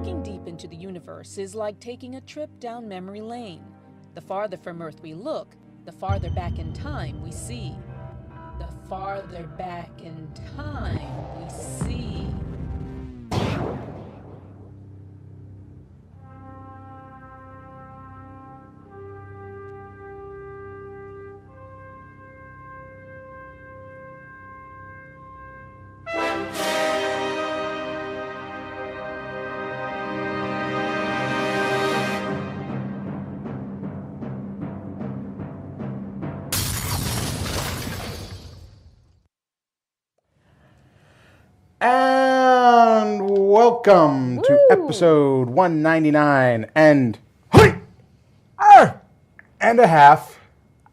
Looking deep into the universe is like taking a trip down memory lane. The farther from Earth we look, the farther back in time we see. The farther back in time we see. And welcome to episode 199 and a half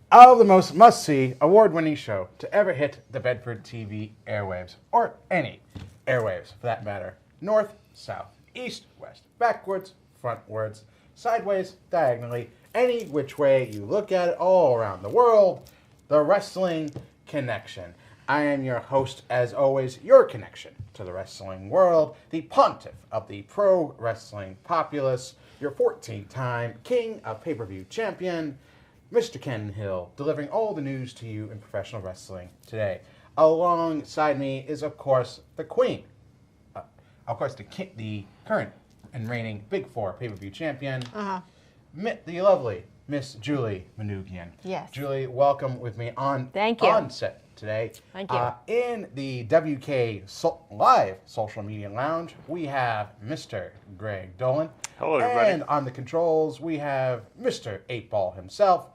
of the most must-see, award-winning show to ever hit the Bedford TV airwaves, or any airwaves for that matter. North, south, east, west, backwards, frontwards, sideways, diagonally, any which way you look at it, all around the world, the Wrestling Kennection. I am your host, as always, your connection to the wrestling world, the pontiff of the pro wrestling populace, your 14-time king of pay-per-view champion, Mr. Ken Hill, delivering all the news to you in professional wrestling today. Alongside me is, of course, the queen, the current and reigning Big Four pay-per-view champion, the lovely Miss Julie Manugian. Yes. Julie, welcome with me on set today. Thank you. In the WK Live Social Media Lounge, we have Mr. Greg Dolan. Hello, everybody. And on the controls, we have Mr. 8-Ball himself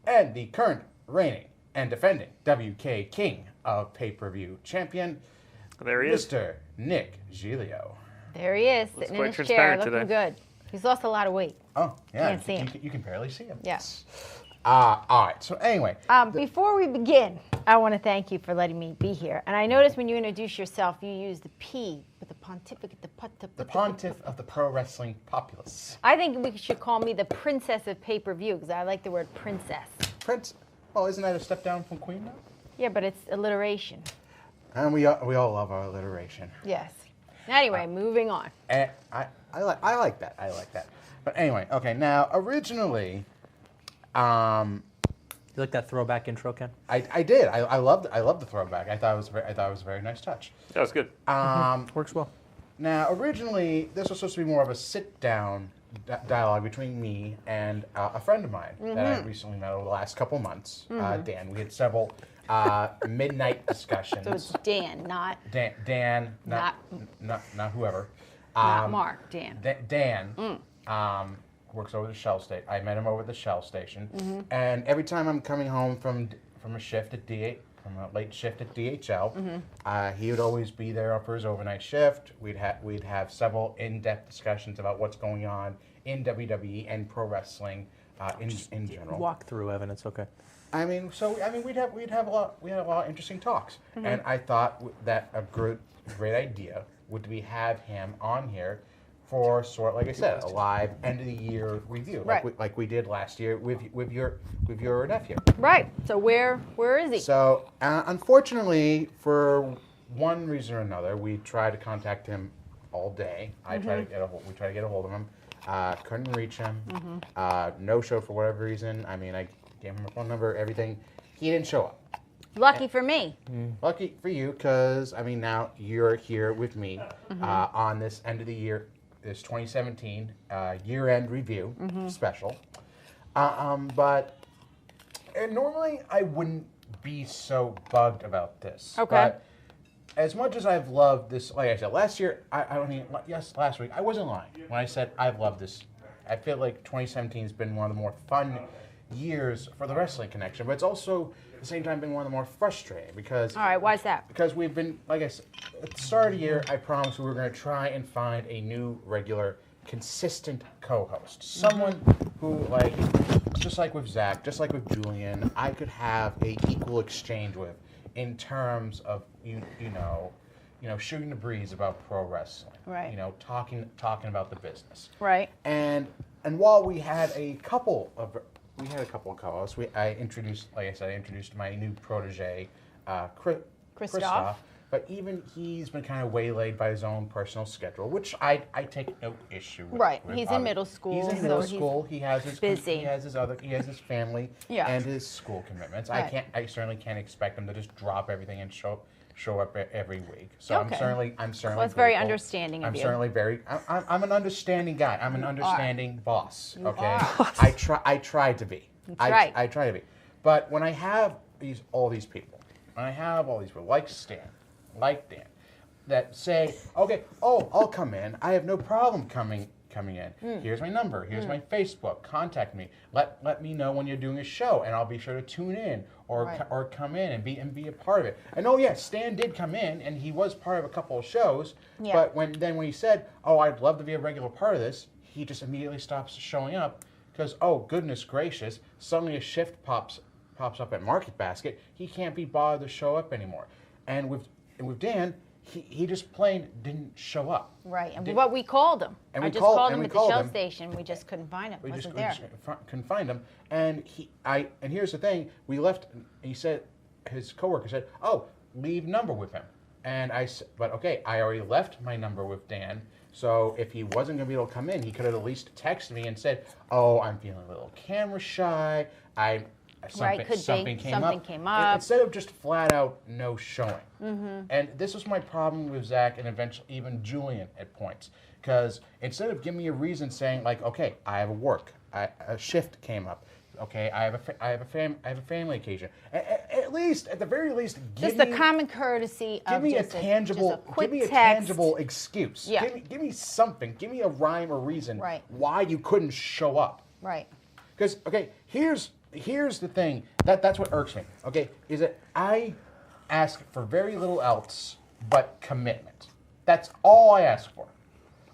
and the current reigning and defending WK King of Pay-Per-View Champion, There he is. Mr. Nick Giglio. There he is, sitting in his chair, looking good. He's lost a lot of weight. Oh, yeah. Can't see him. You can barely see him. Yes. All right. So anyway. Before we begin, I want to thank you for letting me be here. And I noticed when you introduce yourself, you use the P with the pontificate, the pontiff of the pro wrestling populace. I think we should call me the princess of pay-per-view because I like the word princess. Prince? Well, isn't that a step down from queen now? Yeah, but it's alliteration. And we all love our alliteration. Yes. Anyway, moving on. And I like that. I like that. But anyway, okay. Now, originally, You like that throwback intro, Ken? I did. I loved the throwback. I thought it was a very nice touch. That was good. Works well. Now, originally, this was supposed to be more of a sit-down dialogue between me and a friend of mine that I recently met over the last couple months, Dan. We had several midnight discussions. So it's Dan, not Dan, not whoever. not Mark, Dan. Dan works over the Shell station. I met him over at the Shell station, and every time I'm coming home from a shift at from a late shift at DHL, he would always be there for his overnight shift. We'd have several in-depth discussions about what's going on in WWE and pro wrestling in general. Walk through, Evan. It's okay. We'd have a lot of interesting talks, and I thought that a great idea would be have him on here for like I said, a live end of the year review, Right. like we did last year with your nephew. Right. So where is he? So unfortunately, for one reason or another, we tried to contact him all day. We tried to get a hold of him. Couldn't reach him. No show for whatever reason. I mean, I gave him a phone number, everything. He didn't show up. Lucky for me. Lucky for you, because now you're here with me on this end of the year, this 2017 year-end review special. But normally I wouldn't be so bugged about this. Okay. But as much as I've loved this, like I said, last year, last week, I wasn't lying when I said I've loved this. I feel like 2017 has been one of the more fun years for the Wrestling Connection, but it's also at the same time been one of the more frustrating because. All right, why's that? Because we've been, like I said, at the start of the year, I promised we were going to try and find a new, regular, consistent co-host, someone who, like, just like with Zach, just like with Julian, I could have a equal exchange with in terms of you know, shooting the breeze about pro wrestling, Right. Talking about the business, Right. And while we had a couple of I introduced my new protege, Christoph. But even he's been kind of waylaid by his own personal schedule, which I take no issue with. Right. He's in middle school. He's in middle school. He has his busy. He has his family Yeah. and his school commitments. Right. I certainly can't expect him to just drop everything and show up every week. So Okay. I'm certainly. Well, it's very grateful. understanding of I'm you. certainly very. I'm an understanding guy. I'm an understanding boss. You Okay. are. I try to be. That's right. I try to be. But when I have all these people, like Stan, like Dan, that say, okay, I'll come in. I have no problem coming in. Here's my number. Here's my Facebook. Contact me. Let me know when you're doing a show, and I'll be sure to tune in or come in and be a part of it. And Stan did come in, and he was part of a couple of shows. Yeah. But when he said, I'd love to be a regular part of this, he just immediately stops showing up because goodness gracious, suddenly a shift pops up at Market Basket. He can't be bothered to show up anymore. And with Dan, he just plain didn't show up. Right, and what we called him. I just called him at the show station. We just couldn't find him. Wasn't there. Couldn't find him. And here's the thing. We left. He said, his coworker said, leave number with him. And I said, but okay, I already left my number with Dan. So if he wasn't going to be able to come in, he could have at least texted me and said, I'm feeling a little camera shy. Something came up. Instead of just flat out no showing. And this was my problem with Zach and eventually even Julian at points. Because instead of giving me a reason saying like, okay, I have a shift came up. Okay, I have a family occasion. At the very least, give just me a common courtesy of a tangible excuse. Yeah. Give me something. Give me a rhyme or reason why you couldn't show up. Right. Because here's the thing. That's what irks me. Okay, is that I ask for very little else but commitment. That's all I ask for.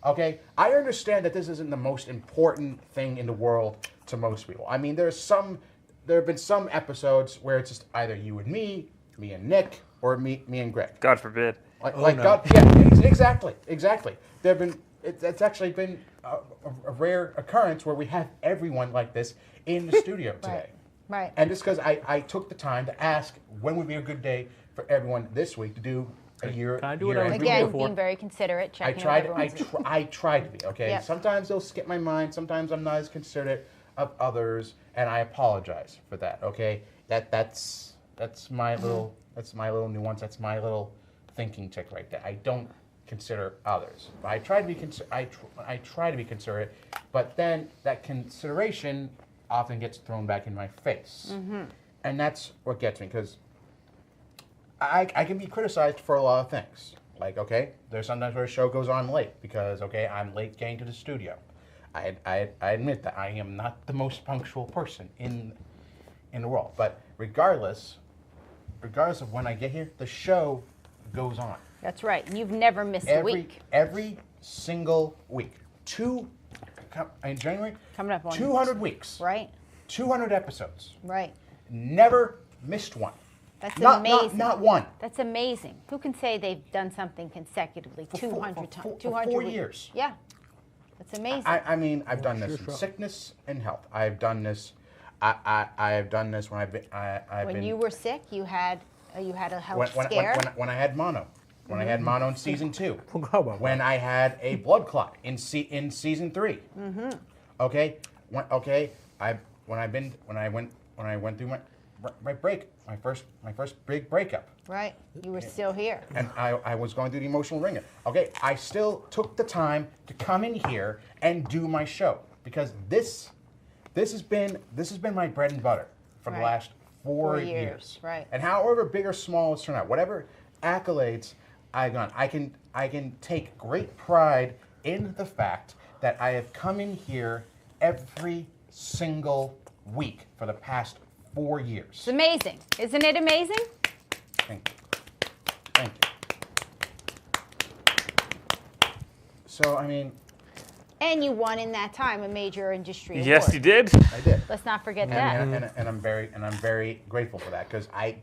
Okay, I understand that this isn't the most important thing in the world to most people. I mean, there have been some episodes where it's just either you and me and Nick, or me and Greg. God forbid. God, yeah, exactly. It's actually been a rare occurrence where we have everyone like this in the studio today. Right. And just because I took the time to ask when would be a good day for everyone this week to do a year. Can I do it every Again, before? being very considerate, I tried to be, okay? Yep. Sometimes they'll skip my mind. Sometimes I'm not as considerate of others, and I apologize for that, okay? That's my little nuance. That's my little thinking tick right there. I don't consider others. I try to be I try to be considerate, but then that consideration often gets thrown back in my face. And that's what gets me, because I can be criticized for a lot of things. Like, okay, there's sometimes where a show goes on late because, okay, I'm late getting to the studio. I admit that I am not the most punctual person in the world. But regardless of when I get here, the show goes on. That's right. And you've never missed a week. Every single week. In January, Coming up on 200 weeks. Right. 200 episodes. Right. Never missed one. That's amazing. Not one. That's amazing. Who can say they've done something consecutively 200 times? 200 4 years. Yeah. That's amazing. I mean, I've done this in sickness and health. I've done this. I have done this when I've been. When you were sick, you had a health scare. When I had mono. When I had mono in season 2. Wow. When I had a blood clot in season 3. Okay. When I went through my break, my first big breakup. Right. You were still here. And I was going through the emotional ringer. Okay, I still took the time to come in here and do my show because this has been my bread and butter for the last 4 years. Right. And however big or small it's turned out, whatever accolades I've done, I can take great pride in the fact that I have come in here every single week for the past 4 years. It's amazing. Isn't it amazing? Thank you. So, I mean... And you won in that time a major industry award. Yes, you did. I did. Let's not forget that. And I'm very grateful for that because I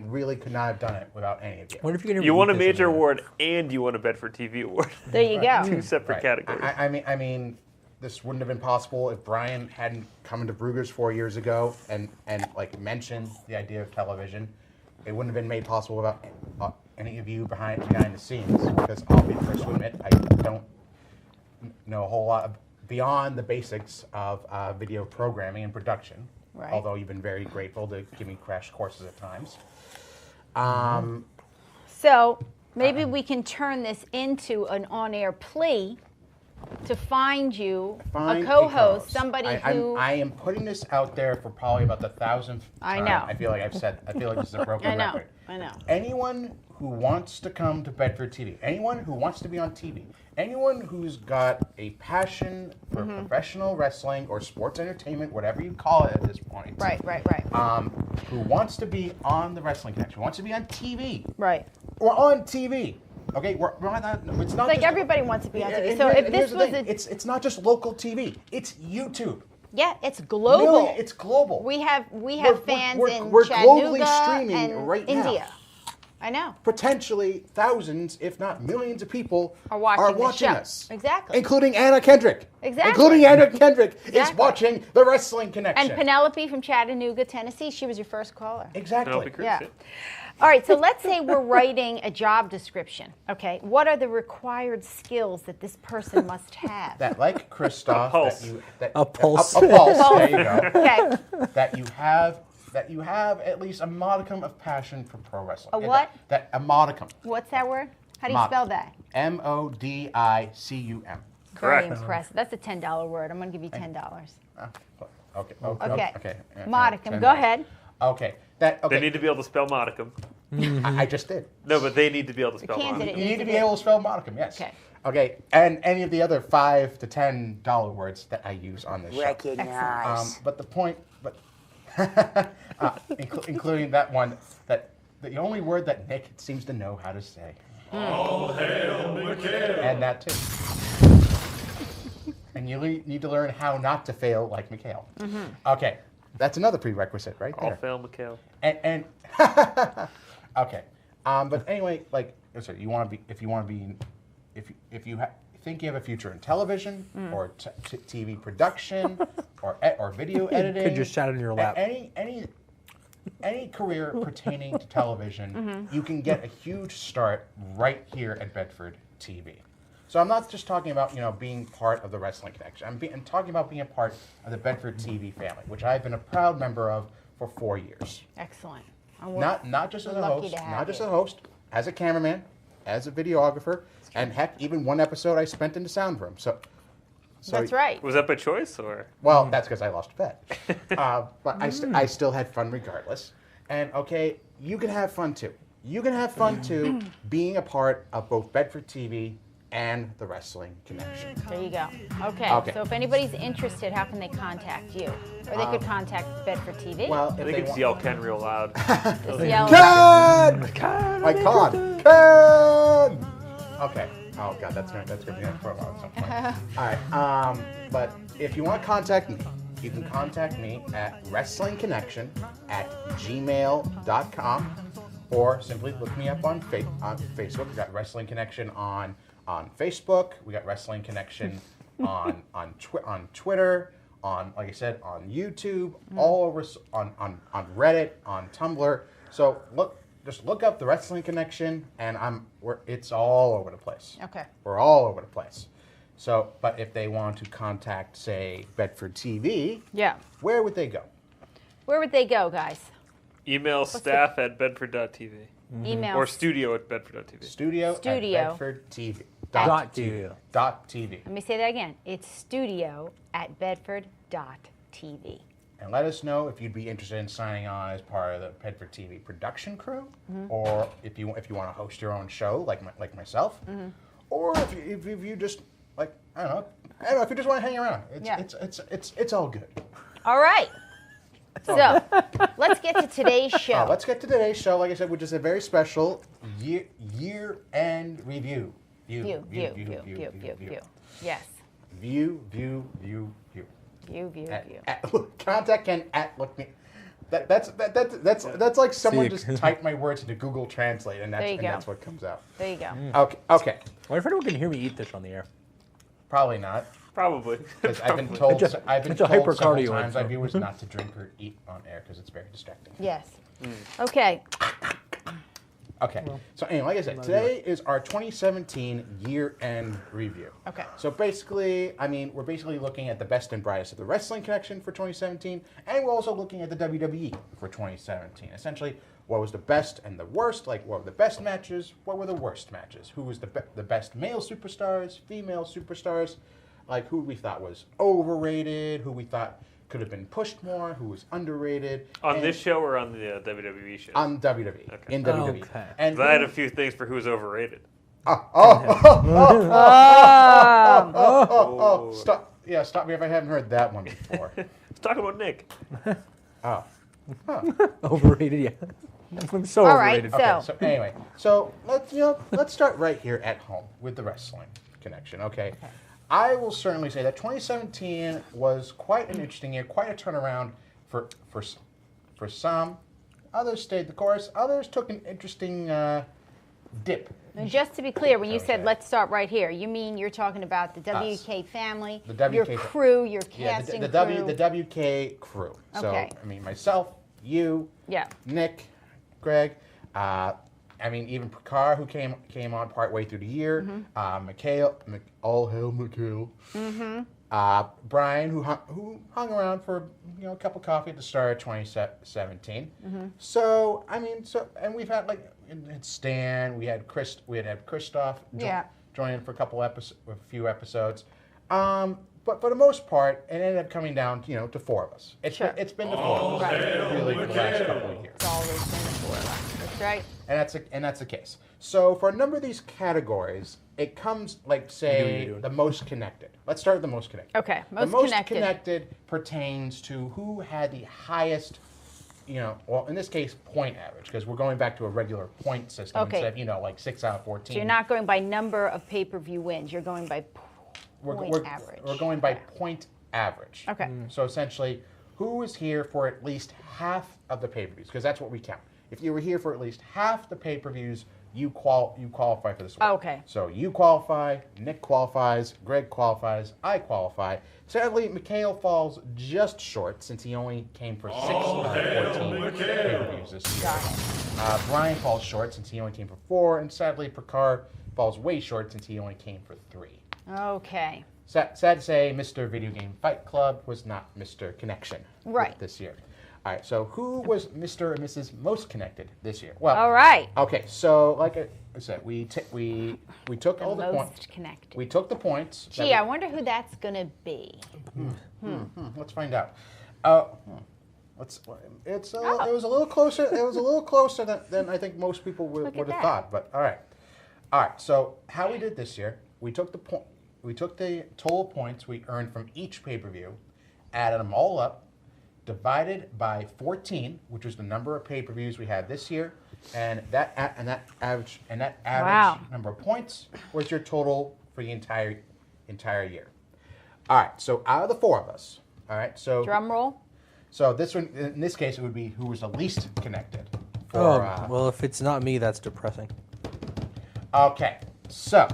really could not have done it without any of you. What if you're gonna You won a read this major again? award and you won a Bedford TV award. There you go. Two separate categories. I mean, this wouldn't have been possible if Brian hadn't come into Brugger's 4 years ago and like mentioned the idea of television. it wouldn't have been made possible without any of you behind the scenes. Because I'll be the first to admit, I don't know a whole lot beyond the basics of video programming and production. Right. Although you've been very grateful to give me crash courses at times. So maybe we can turn this into an on-air plea to find you Find a co-host, somebody who. I am putting this out there for probably about the 1,000th I time. know. I feel like this is a broken I know. record. I know. Anyone who wants to come to Bedford TV, anyone who wants to be on TV, anyone who's got a passion for professional wrestling or sports entertainment, whatever you call it at this point. Right. Who wants to be on the Wrestling Connection, wants to be on TV. Right. We're on TV. Okay, we're not. It's not Like just, everybody wants to be on TV. and So here- if and this here's the was thing, a, it's not just local TV. It's YouTube. yeah, it's global. It's global. We have We're- fans we're- in we're Chattanooga globally streaming and right now. India. I know. Potentially thousands, if not millions, of people Are watching the show. us. Exactly. Including Anna Kendrick. Exactly. Including Anna Kendrick is Exactly. watching the Wrestling Connection. And Penelope from Chattanooga, Tennessee, she was your first caller. Exactly. Penelope Cruz, Yeah. All right, so let's say we're writing a job description. Okay, what are the required skills that this person must have? That, like Christoph, pulse. A pulse. A pulse. There you go. Okay, that you have at least a modicum of passion for pro wrestling. A And what? A modicum. what's that word? How do you Mod- spell that? MODICUM. Very Correct. impressive. That's a $10 word. I'm going to give you $10. Okay. Okay. Yeah, Modicum, $10. go ahead. Okay. They Okay. need to be able to spell modicum. I just did. No, but they need to be able to spell candidate modicum. You needs need to to be- be able to spell modicum, yes. Okay. Okay, and any of the other $5 to $10 words that I use on this show. Recognize. But the point, including that one, that the only word that Nick seems to know how to say. All hail Mikhail. And that too. And you need to learn how not to fail like Mikhail. Okay, that's another prerequisite right All there. fail Mikhail. And okay, but anyway, like so you want to be if you think you have a future in television or TV production or video editing, could just shout it in your lap. any career pertaining to television, you can get a huge start right here at Bedford TV. So I'm not just talking about being part of the Wrestling Connection. I'm talking about being a part of the Bedford TV family, which I've been a proud member of for 4 years. Excellent. Not just as a lucky host, to have not just you. a host, as a cameraman, as a videographer, and heck, even one episode I spent in the sound room. So That's right. Was that by choice or? Well, that's because I lost a bet. But I still had fun regardless. And okay, you can have fun too. You can have fun too being a part of both Bedford TV and the Wrestling Connection. There you go. Okay. Okay. So if anybody's interested, how can they contact you? Or they could contact Bedford TV. Well, I if think they it's want... yell Ken real loud. Just yell. Ken! Like Ken! Okay. Oh God, that's gonna be next for a while. At some point. All right. But if you want to contact me, you can contact me at wrestlingconnection@gmail.com, or simply look me up on Facebook. We got Wrestling Connection on Facebook. We got Wrestling Connection on Twitter. On, like I said, on YouTube, all over, on Reddit, on Tumblr. So just look up the Wrestling Connection, and it's all over the place. Okay. We're all over the place. So, but if they want to contact, say, Bedford TV, Yeah. where would they go? Where would they go, guys? Email staff at bedford.tv. Email. Or studio at bedford.tv. Studio. Studio. At Bedford TV. Dot TV. TV. Let me say that again. It's studio@bedford.tv. And let us know if you'd be interested in signing on as part of the Bedford TV production crew, or if you want to host your own show like myself, or if you just like I don't know if you just want to hang around. It's all good. All right. So let's get to today's show. Let's get to today's show. Like I said, which is a very special year-end review. View. Yes. View. View. Contact Ken at look me. That's like someone just typed my words into Google Translate, and There you go. that's what comes out. There you go. Okay. I wonder if anyone can hear me eat this on the air. Probably not, Probably. because I've been told It's a several hypercardio times by one, so. viewers not to drink or eat on air because it's very distracting. Yes. Okay. Okay. So anyway, like I said, today is our 2017 year-end review. Okay. So basically, I mean, we're basically looking at the best and brightest of the Wrestling Connection for 2017, and we're also looking at the WWE for 2017. Essentially, what was the best and the worst? Like, what were the best matches? What were the worst matches? Who was the best male superstars, female superstars? Like, who we thought was overrated? Who we thought could have been pushed more? Who was underrated? On this show or on the WWE show? On WWE. Okay. In WWE. Okay. And 'Cause I had a few things for who's overrated. Stop. Yeah, stop me if I haven't heard that one before. Let's talk about Nick. Oh. Overrated, yeah. I'm so All right, overrated. so- Okay, so anyway, let's start right here at home with the Wrestling Connection, okay? I will certainly say that 2017 was quite an interesting year, quite a turnaround for some. Others stayed the course. Others took an interesting dip. And just to be clear, when you Okay. said let's start right here, you mean you're talking about the WK family, The WK your fa- crew, your Yeah, casting the crew. WK crew. So, Okay. I mean, myself, you, Yeah. Nick, Greg, I mean, even Prakar, who came on partway through the year, Mikhail, all hail Mikhail, Brian, who hung around for a cup of coffee at the start of 2017. So I mean, and we've had like Stan, we had Christoph join in for a few episodes. But for the most part, it ended up coming down, to four of us. It's been the four of us, really, for the last couple of years. It's always been the four of us. That's right. And that's the case. So for a number of these categories, it comes like, say, the most connected. Let's start with the most connected. Okay, The most most connected. connected pertains to who had the highest, well, in this case, point average, because we're going back to a regular point system Okay. instead of, like 6 out of 14. So you're not going by number of pay-per-view wins. You're going by point average. We're going by point average. Okay. So essentially, who was here for at least half of the pay-per-views? Because that's what we count. If you were here for at least half the pay-per-views, you qualify for this award. Okay. So you qualify, Nick qualifies, Greg qualifies, I qualify. Sadly, Mikhail falls just short since he only came for 6 out of 14 pay-per-views this year. Got it. Brian falls short since he only came for 4, and sadly, Prakar falls way short since he only came for 3. Okay. Sad to say, Mr. Video Game Fight Club was not Mr. Connection this year. All right, so who was Mr. and Mrs. Most Connected this year? Well, All right. Okay, so like I said, we took all the Most points. connected. We took the points. Gee, I wonder who that's going to be. Let's find out. It was a little closer. It was a little closer than I think most people would Look at have that. thought. But all right. So how we did this year? We took the total points we earned from each pay-per-view, added them all up, divided by 14, which was the number of pay-per-views we had this year, and that average Wow. number of points was your total for the entire year. All right. So out of the four of us, all right. So Drum roll. So this one, in this case, it would be who was the least connected. Well, if it's not me, that's depressing. Okay, so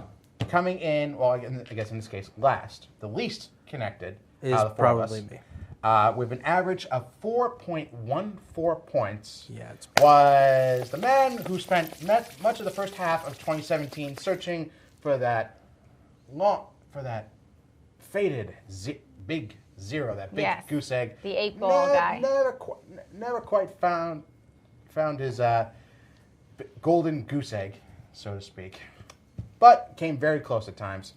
coming in, well, I guess in this case, last, the least connected Is out of the four of us, probably me. with an average of 4.14 points, Yeah, it's was the man who spent much of the first half of 2017 searching for that faded big zero, that big Yes, goose egg. the 8-ball guy. Never quite found his golden goose egg, so to speak, but came very close at times.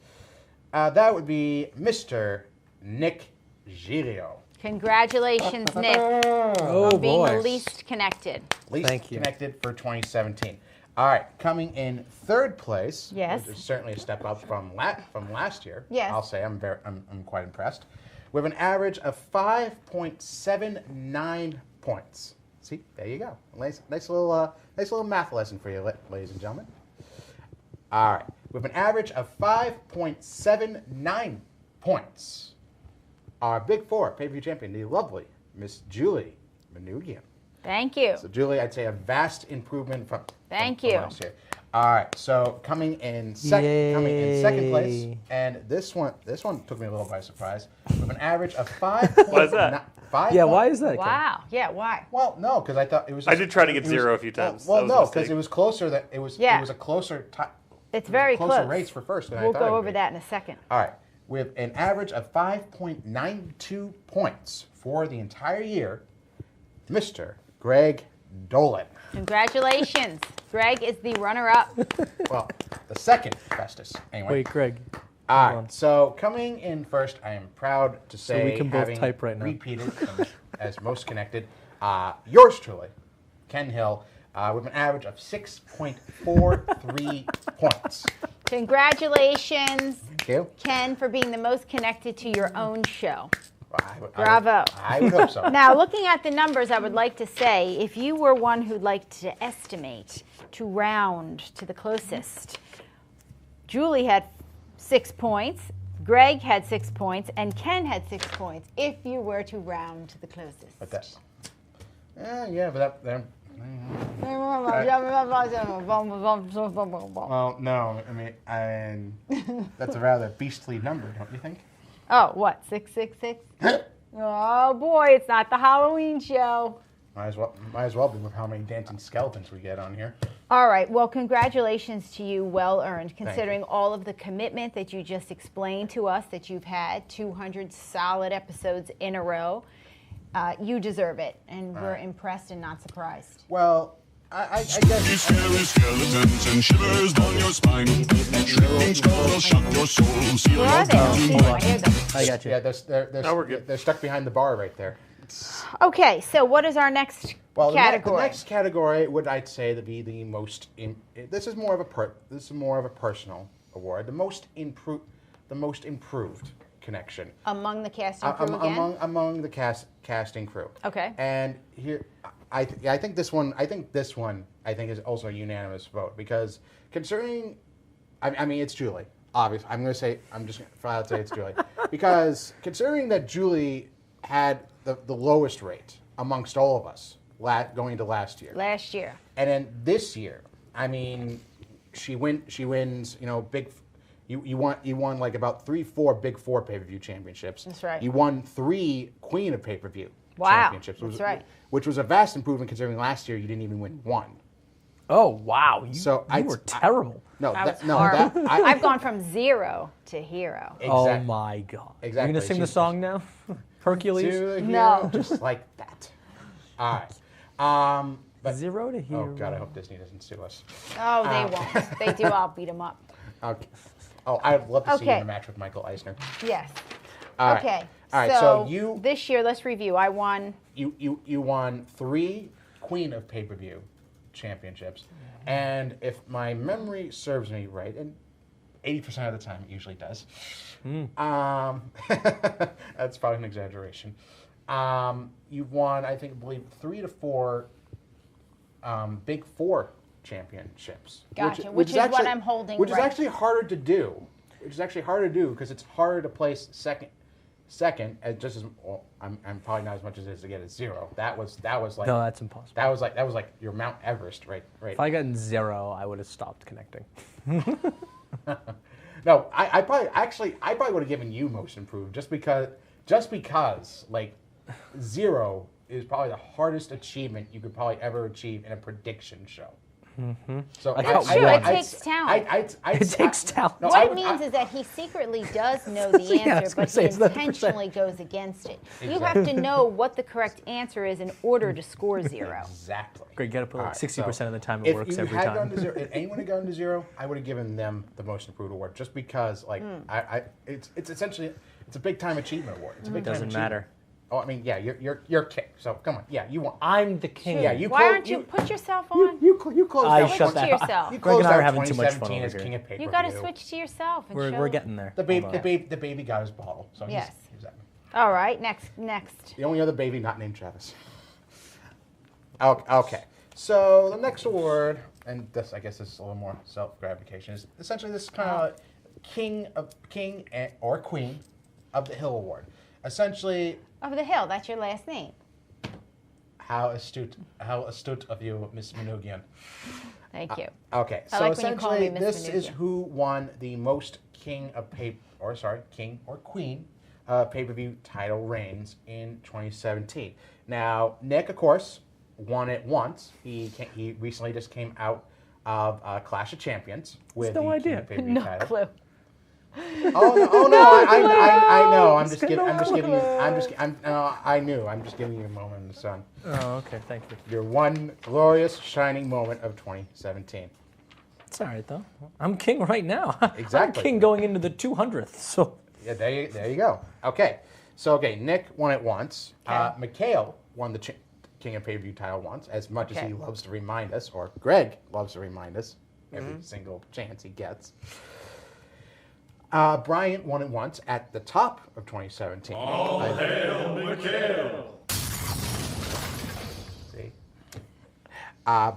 That would be Mr. Nick Giglio. Congratulations, Nick, Oh, on being the boy. least connected. Least Thank you. connected for 2017. All right, coming in third place. Yes. Which is certainly a step up from last year. Yes. I'll say I'm quite impressed. With an average of 5.79 points. See, there you go. Nice little math lesson for you, ladies and gentlemen. All right, with an average of 5.79 points, our Big Four pay-per-view champion, the lovely Miss Julie Manugian. Thank you. So, Julie, I'd say a vast improvement from Thank from you. last year. All right, so coming in second place, Yay. and this one took me a little by surprise, with an average of 5. Why is that? 5. Yeah, why is that? Ken? Wow. Yeah, why? Well, no, because I thought it was. I did try to get it was- 0 a few times. Well, That was a no, because mistake. it was closer. That it was. Yeah. It was a closer. It's very closer close. race for first. Than I We'll thought it go would over be. that in a second. All right, with an average of 5.92 points for the entire year, Mr. Greg Dolan. Congratulations. Greg is the runner-up. Well, the second bestest, anyway. Wait, Greg. All hold right, on. so coming in first, I am proud to say, we can both having type right now. repeated as most connected, yours truly, Ken Hill, with an average of 6.43 points. Congratulations, Thank you. Ken, for being the most connected to your own show. Bravo. I would hope so. Now, looking at the numbers, I would like to say, if you were one who'd like to estimate, to round to the closest, Julie had 6 points, Greg had 6 points, and Ken had 6 points, if you were to round to the closest. But that, yeah, but that. Well, no, I mean, that's a rather beastly number, don't you think? Oh, what, 666? Oh, boy, it's not the Halloween show. Might as well be with how many dancing skeletons we get on here. All right. Well, congratulations to you. Well earned, considering you. all of the commitment that you just explained to us that you've had, 200 solid episodes in a row. You deserve it, and we're impressed and not surprised. Well, I guess. Scary skeletons and shivers down your spine. Shrieking skulls shock your soul. See Where are they? I don't see them. I hear them. I got you. Yeah, we're good. they're stuck behind the bar right there. Okay, so what is our next Well, category? the next category would I'd say to be the most. This is more of a personal award. The most improved connection Among the casting crew again? among the casting crew. Okay. And here, I think this one is also a unanimous vote because considering, I mean it's Julie. Obviously, I'm just gonna flat out say it's Julie because considering that Julie had the lowest rate amongst all of us going into last year. Last year. And then this year, I mean, she wins. You know, you won like about 3-4 Big Four pay-per-view championships. That's right. You won 3 Queen of Pay-per-View Wow, championships. that's right. Which was a vast improvement considering last year you didn't even win 1. Oh, wow. You I were terrible. I've gone from 0 to hero. Oh, my God. Exactly. Are you going to sing the song now? Hercules? To the No. hero, just like that. All right. But 0 to hero. oh God, I hope Disney doesn't sue us. Oh, they won't. If they do, I'll beat them up. Okay. Oh, I'd love to see you in Okay. a match with Michael Eisner. Yes. All right. Okay. All right. So you this year, let's review. I won. You won 3 Queen of Pay-per-View championships, and if my memory serves me right, and 80% of the time it usually does, that's probably an exaggeration. You've won, I believe 3 to 4 Big Four championships. Gotcha, which is what I'm holding Which is right. actually harder to do. Because it's harder to place second, just as well, I'm probably not as much as it is to get a 0. That was like No, that's impossible. that was like your Mount Everest, right? If I gotten 0, I would have stopped connecting. No, I probably would have given you most improved just because like 0 is probably the hardest achievement you could probably ever achieve in a prediction show. Mm-hmm. So I got True, one. it takes talent. It takes talent. No, What I it would- means is that he secretly does know the Yeah, I was answer, gonna but say, he it's not the intentionally goes against it. You have to know what the correct answer is in order to score 0. Exactly. Great, you got to put like All right, 60% so of the time it works if you every had time. Gone to 0, if anyone had gone to 0, I would have given them the most improved award just because like it's essentially it's a big time achievement award. It's a big time Doesn't achievement. matter. Oh, I mean, yeah, you're king. So come on, yeah, you won. I'm the king. Yeah, you Why close- aren't you put yourself on? You closed I out. shut Switch that to yourself. You Greg closed and I are out having too much fun 2017 over as here. king of pay-per-view. You got to switch to yourself and show. We're getting there. The baby got his bottle. So Yes. he's that. All right, next. The only other baby not named Travis. Okay. So the next award, and this I guess is a little more self-gratification, is essentially this kind of king or queen of the hill award. Essentially, Of the Hill, that's your last name. how astute of you, Miss Minogian. Thank you. Okay, I so like when you call me essentially Miss this is Minogian. who won the most king or queen pay-per-view title reigns in 2017. Now, Nick, of course, won it once. He recently just came out of Clash of Champions with no the idea. King of Pay-per-view No title. clue. Oh no! I know. I'm just giving you. I knew. I'm just giving you a moment in the sun. Oh, okay. Thank you. Your one glorious shining moment of 2017. It's all right though. I'm king right now. Exactly. I'm king going into the 200th. So Yeah, there you go. Okay, so Nick won it once. Okay. Mikhail won the King of Pay-per-view title once, as much as Okay. he loves to remind us, or Greg loves to remind us every single chance he gets. Brian won it once at the top of 2017. All hail Mikhail! See?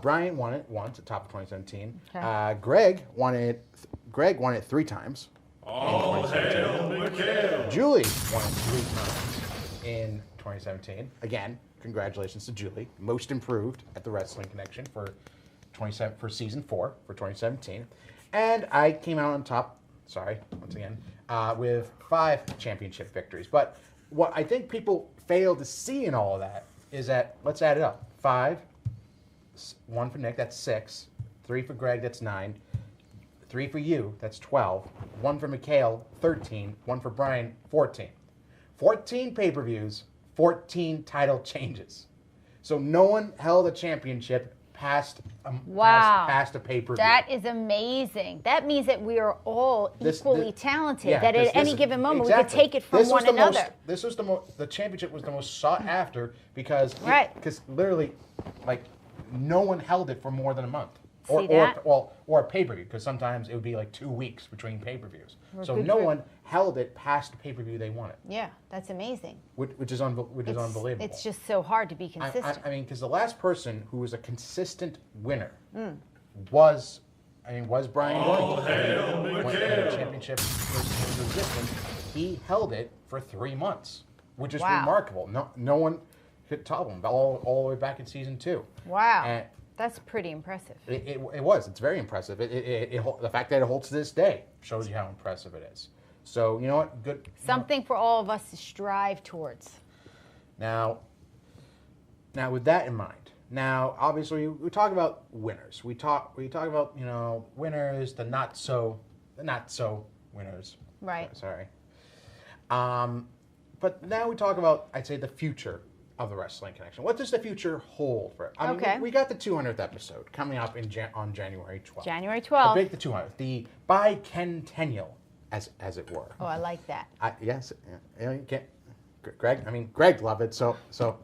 Brian won it once at top of 2017. Okay. Greg won it 3 times. All hail Mikhail! Julie won it 3 times in 2017. Again, congratulations to Julie, most improved at the Wrestling Connection for season 4 for 2017. And I came out on top. Sorry, once again, with 5 championship victories. But what I think people fail to see in all of that is that, let's add it up. 5, 1 for Nick, that's 6. 3 for Greg, that's 9. 3 for you, that's 12. 1 for Mikhail, 13. 1 for Brian, 14. 14 pay-per-views, 14 title changes. So no one held a championship past a pay-per-view. That is amazing. That means that we are all equally talented. Yeah, that at any given moment we could take it from this one another. The championship was the most sought after because Right. literally, like, no one held it for more than a month. See that? Or a pay-per-view, because sometimes it would be like 2 weeks between pay-per-views. So no one held it past the pay-per-view they wanted. Yeah, that's amazing. Which is unbelievable. It's just so hard to be consistent. I mean, because the last person who was a consistent winner was Brian Doink. When the championship was in existence, he held it for 3 months, which is remarkable. No one could top him all the way back in season 2. Wow. And that's pretty impressive. it was. It's very impressive. The fact that it holds to this day shows you how impressive it is. So, you know what? Good. Something for all of us to strive towards. Now, with that in mind, now obviously we talk about winners. We talk about winners, the not so winners. Right. Sorry. But now we talk about, I'd say, the future of the Wrestling Connection. What does the future hold for it? I mean, we got the 200th episode coming up on January 12th. January 12th. The 200th, the bicentennial, as it were. Oh, I like that. Yes. Greg loved it, so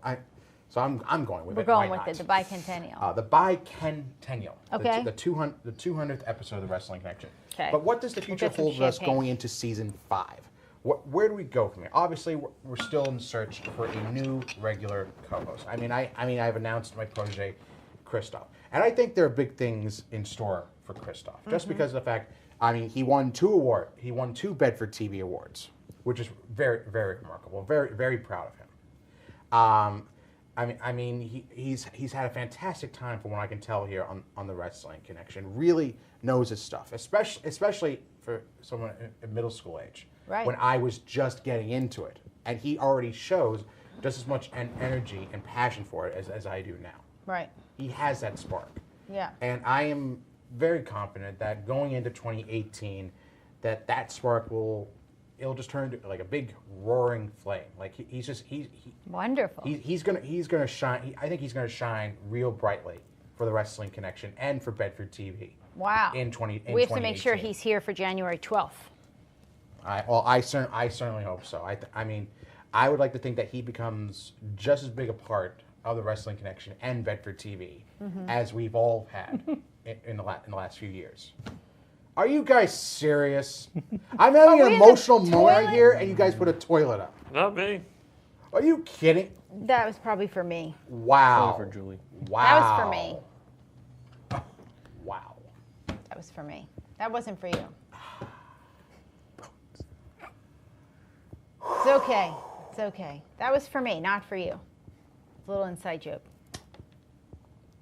I'm going with it. We're going Why with not? it, the bicentennial. The bicentennial. Okay. The 200th episode of the Wrestling Connection. Okay. But what does the future get some hold for us champagne. going into season 5? Where do we go from here? Obviously, we're still in search for a new regular co-host. I've announced my protege, Christoph, and I think there are big things in store for Christoph. Just because of the fact, he won 2 awards. He won 2 Bedford TV awards, which is very, very remarkable. Very, very proud of him. He's had a fantastic time from what I can tell here on the Wrestling Connection. Really knows his stuff, especially for someone at middle school age. Right. When I was just getting into it. And he already shows just as much energy and passion for it as I do now. Right. He has that spark. Yeah. And I am very confident that going into 2018, that spark it'll just turn into like a big roaring flame. Like he's Wonderful. He's gonna shine. I think he's gonna shine real brightly for the Wrestling Connection and for Bedford TV. Wow. In we have to make sure 2018. he's here for January 12th. I certainly hope so. I would like to think that he becomes just as big a part of the Wrestling Connection and Bedford TV as we've all had in the last few years. Are you guys serious? I'm having an emotional moment right here, and you guys put a toilet up. Not me. Are you kidding? That was probably for me. Wow. for Julie. Wow. That was for me. Wow. That was for me. That wasn't for you. It's okay. It's okay. That was for me, not for you. It's a little inside joke.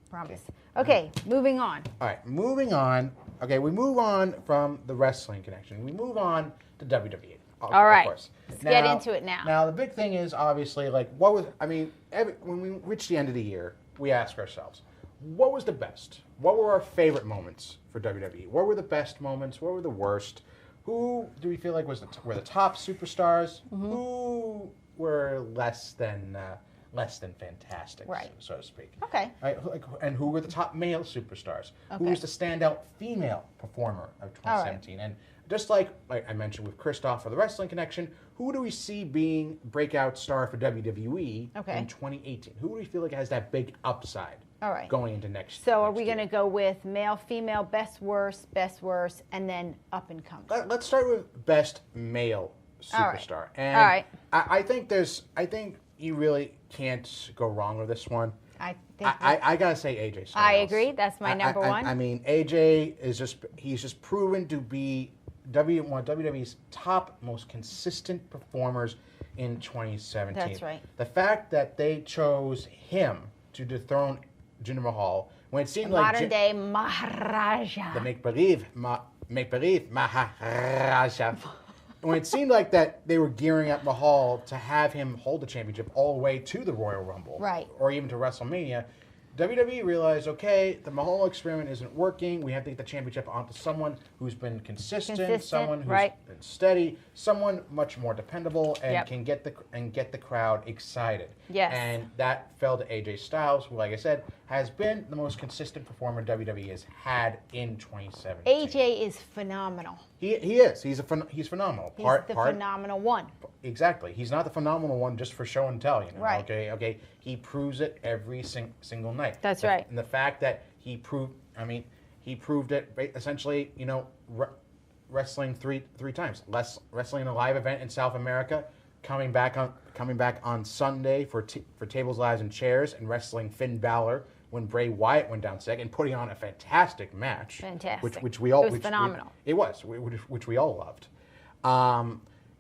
Promise. Okay, moving on. All right, moving on. Okay, we move on from the Wrestling Connection. We move on to WWE. All right. Of course. Let's get into it now. Now, the big thing is obviously, like, when we reach the end of the year, we ask ourselves, what was the best? What were our favorite moments for WWE? What were the best moments? What were the worst? Who do we feel like were the top superstars? Mm-hmm. Who were less than fantastic, Right. so to speak? Okay. Right, and who were the top male superstars? Who Okay. was the standout female performer of 2017? And just like I mentioned with Christoph for the Wrestling Connection, who do we see being breakout star for WWE Okay. in 2018? Who do we feel like has that big upside All right. going into next So are next we going to year? go with male, female, best, worst, and then up and coming? Let's start with best male All right. superstar. And All right. I think you really can't go wrong with this one. I think I gotta say AJ Styles. I agree. That's my number one. I mean, AJ is he's just proven to be one of WWE's top most consistent performers in 2017. That's right. The fact that they chose him to dethrone Jinder Mahal when it seemed like modern day Maharaja. the make believe Maharaja. When it seemed like that they were gearing up Mahal to have him hold the championship all the way to the Royal Rumble, Right. or even to WrestleMania, WWE realized, okay, the Mahal experiment isn't working. We have to get the championship onto someone who's been consistent, someone who's right. been steady, someone much more dependable, and Yep. can get the crowd excited. Yes. And that fell to AJ Styles, who, like I said, has been the most consistent performer WWE has had in 2017. AJ is phenomenal. He is. He's phenomenal. He's the phenomenal one. Exactly. He's not the phenomenal one just for show and tell, you know. Right. Okay. He proves it every single night. That's right. And the fact that he proved it essentially, you know, wrestling three times. Wrestling in a live event in South America, coming back on Sunday for Tables, Ladders, and Chairs, and wrestling Finn Balor when Bray Wyatt went down sick, and putting on a fantastic match. Fantastic. Which we all It was phenomenal. It was, which we all loved.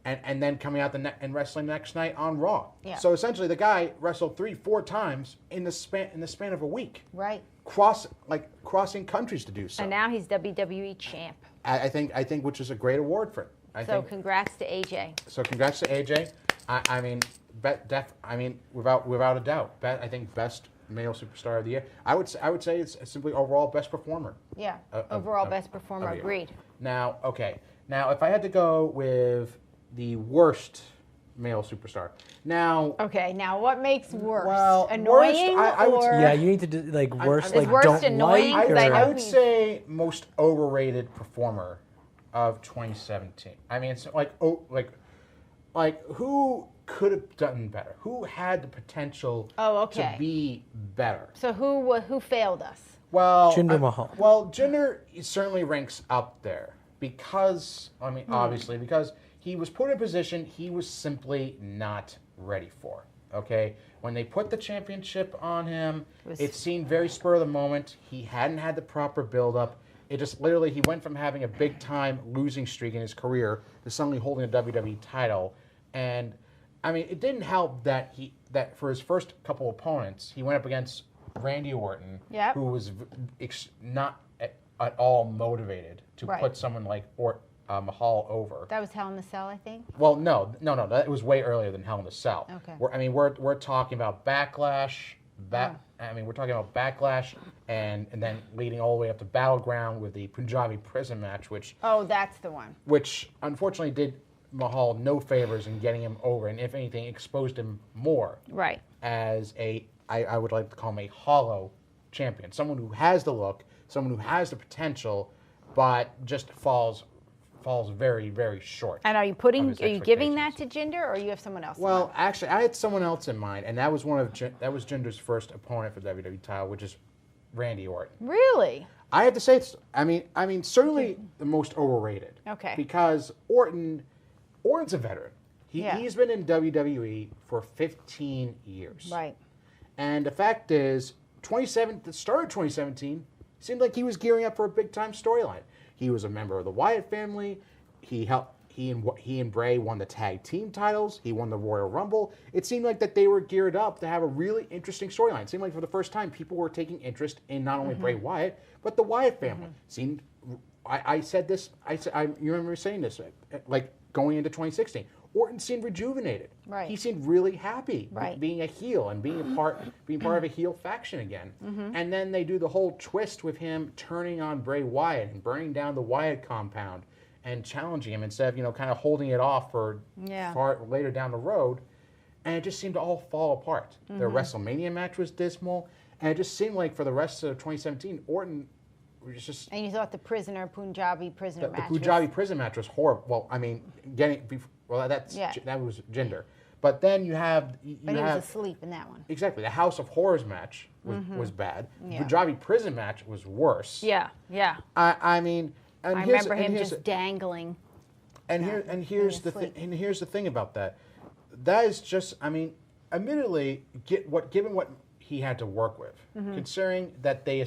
And then coming out and wrestling the next night on Raw. Yeah. So essentially, the guy wrestled 3-4 times in the span of a week, Right. crossing countries to do so. And now he's WWE champ. I think which is a great award for him. So congrats to AJ. So congrats to AJ. I mean, without a doubt, I think best male superstar of the year. I would say it's simply overall best performer. Yeah. Of- Overall of- best performer. of the year. Agreed. Now, okay. Now, if I had to go with the worst male superstar, now. Okay. Now, what makes worse? Well, Annoying worst, I would say- or Yeah, you need to do like worst, Is like worst don't annoying? like. 'Cause I or- know I would he's- say most overrated performer of 2017. I mean, it's like who could have done better? Who had the potential okay. to be better? So who failed us? Well, Jinder Mahal. Well, Jinder certainly ranks up there because, I mean, obviously, because he was put in a position he was simply not ready for. Okay, when they put the championship on him, it seemed very spur of the moment. He hadn't had the proper build-up. It just literally, he went from having a big-time losing streak in his career to suddenly holding a WWE title. And, I mean, it didn't help that for his first couple opponents, he went up against Randy Orton, Yep. who was not at all motivated to Right. put someone like Mahal over. That was Hell in the Cell, I think. Well, no, that was way earlier than Hell in a Cell. Okay. We're talking about Backlash. We're talking about Backlash, and then leading all the way up to Battleground with the Punjabi prison match, which That's the one. unfortunately did Mahal no favors in getting him over, and if anything, exposed him more Right. as I would like to call him a hollow champion, someone who has the look, someone who has the potential, but just falls very, very short. And are you of his giving that expectations. to Jinder, or you have someone else? in Well, mind? actually, I had someone else in mind, and that was Jinder's first opponent for the WWE title, which is Randy Orton. Really? I have to say, I mean, certainly the most overrated. Okay. Because Orton's a veteran. Yeah. He's been in WWE for 15 years. Right. And the fact is, the start of 2017 seemed like he was gearing up for a big time storyline. He was a member of the Wyatt family. He and Bray won the tag team titles. He won the Royal Rumble. It seemed like that they were geared up to have a really interesting storyline. It seemed like for the first time people were taking interest in not only Bray Wyatt but the Wyatt family. Seemed I said this. You remember saying this, like going into 2016. Orton seemed rejuvenated. Right. He seemed really happy Right. being a heel and being part of a heel faction again. And then they do the whole twist with him turning on Bray Wyatt and burning down the Wyatt compound and challenging him instead of kind of holding it off for far later down the road. And it just seemed to all fall apart. The WrestleMania match was dismal, and it just seemed like for the rest of 2017, Orton was just. And you thought the Punjabi prisoner match. The Punjabi prison match was horrible. Well, I mean, that was gender. But then you have But he was asleep in that one. Exactly. The House of Horrors match was bad. The Punjabi prison match was worse. Yeah, yeah. I mean, and I here's- remember and him here's- just dangling. here's the sleep. and here's the thing about that. That is just, I mean, admittedly, given what he had to work with, considering that they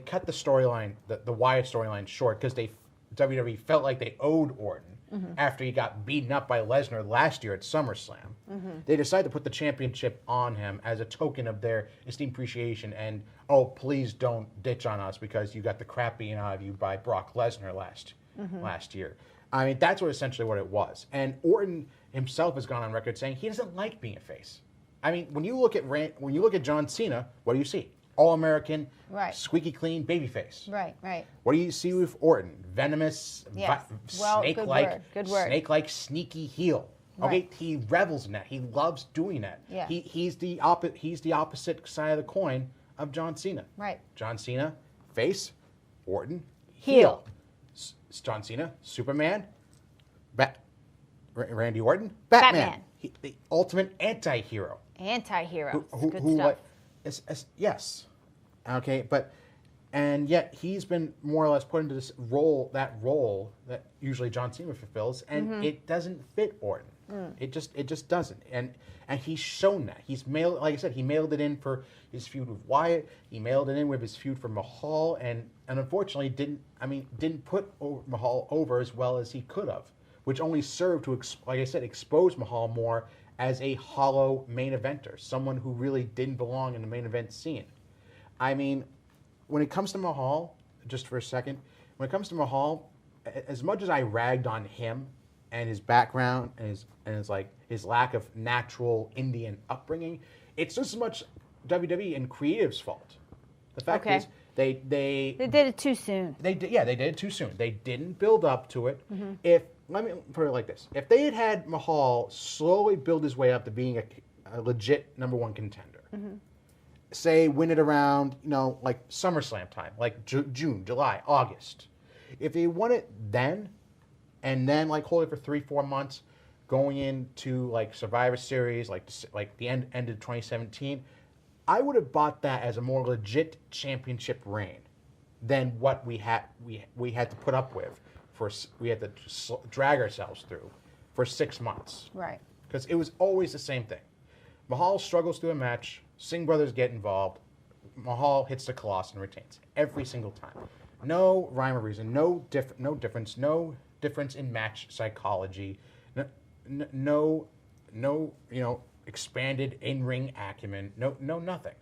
cut the storyline, the Wyatt storyline short because WWE felt like they owed Orton after he got beaten up by Lesnar last year at SummerSlam. They decided to put the championship on him as a token of their esteemed appreciation and, oh, please don't ditch on us because you got the crap beaten out of you by Brock Lesnar last year. I mean, that's essentially what it was. And Orton himself has gone on record saying he doesn't like being a face. I mean, when you look at John Cena, what do you see? All-American, Right. squeaky clean babyface. Right, right. What do you see with Orton? Venomous, Yes. Well, good snake-like, word, good word. snake-like, sneaky heel. Okay, Right. he revels in that. He loves doing that. Yeah. He's the opposite side of the coin of John Cena. Right. John Cena, face. Orton, Heel. John Cena, Superman. Randy Orton, Batman. Batman. The ultimate anti-hero. Anti-hero. Good Who stuff. yes. Okay, and yet he's been more or less put into this role that usually John Cena fulfills, and it doesn't fit Orton. It just doesn't. And he's shown that. Like I said, he mailed it in for his feud with Wyatt. He mailed it in with his feud for Mahal, and unfortunately didn't put Mahal over as well as he could have, which only served to, like I said, expose Mahal more as a hollow main eventer, someone who really didn't belong in the main event scene. I mean, when it comes to Mahal, just for a second, when it comes to Mahal, as much as I ragged on him and his background and his lack of natural Indian upbringing, it's just as much WWE and creative's fault. The fact is, they did it too soon. They did it too soon. They didn't build up to it. Let me put it like this: if they had Mahal slowly build his way up to being a legit #1 contender, say win it around like SummerSlam time, like June, July, August, if they won it then, and then like hold it for 3-4 months, going into like Survivor Series, like the end of 2017, I would have bought that as a more legit championship reign than what we had to put up with. We had to drag ourselves through for 6 months. Right. Because it was always the same thing. Mahal struggles through a match. Singh brothers get involved. Mahal hits the Colossus and retains every single time. No rhyme or reason. No difference in match psychology. No expanded in-ring acumen. No nothing.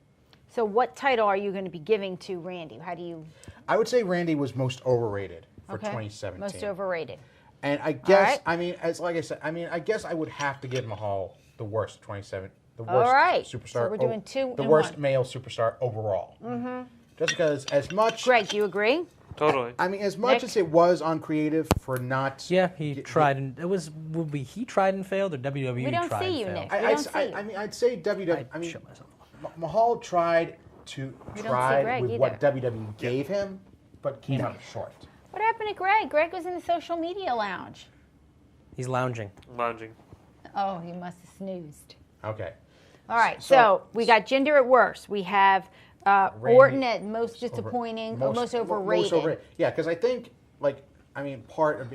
So what title are you going to be giving to Randy? How do you... I would say Randy was most overrated for 2017. Most overrated. And I guess, right. I guess I would have to give Mahal the worst 27, the worst All right. superstar. So we're doing two the and worst one. male superstar overall. Just because as much, Greg, do you agree? Totally. I mean, as much Nick? as it was uncreative for not. Yeah, he tried and it was. Would be he tried and failed or WWE We don't tried see you, and failed? Nick. We don't see you. I'd say WWE. I shut myself. Mahal tried We don't see with Greg what either. WWE gave him, but came up short. What happened to Greg? Greg was in the social media lounge. He's lounging. Lounging. Oh, he must have snoozed. Okay. All right, So- so we got Jinder at worst. We have Randy- Orton at most disappointing, or most overrated. Yeah, because I think, part of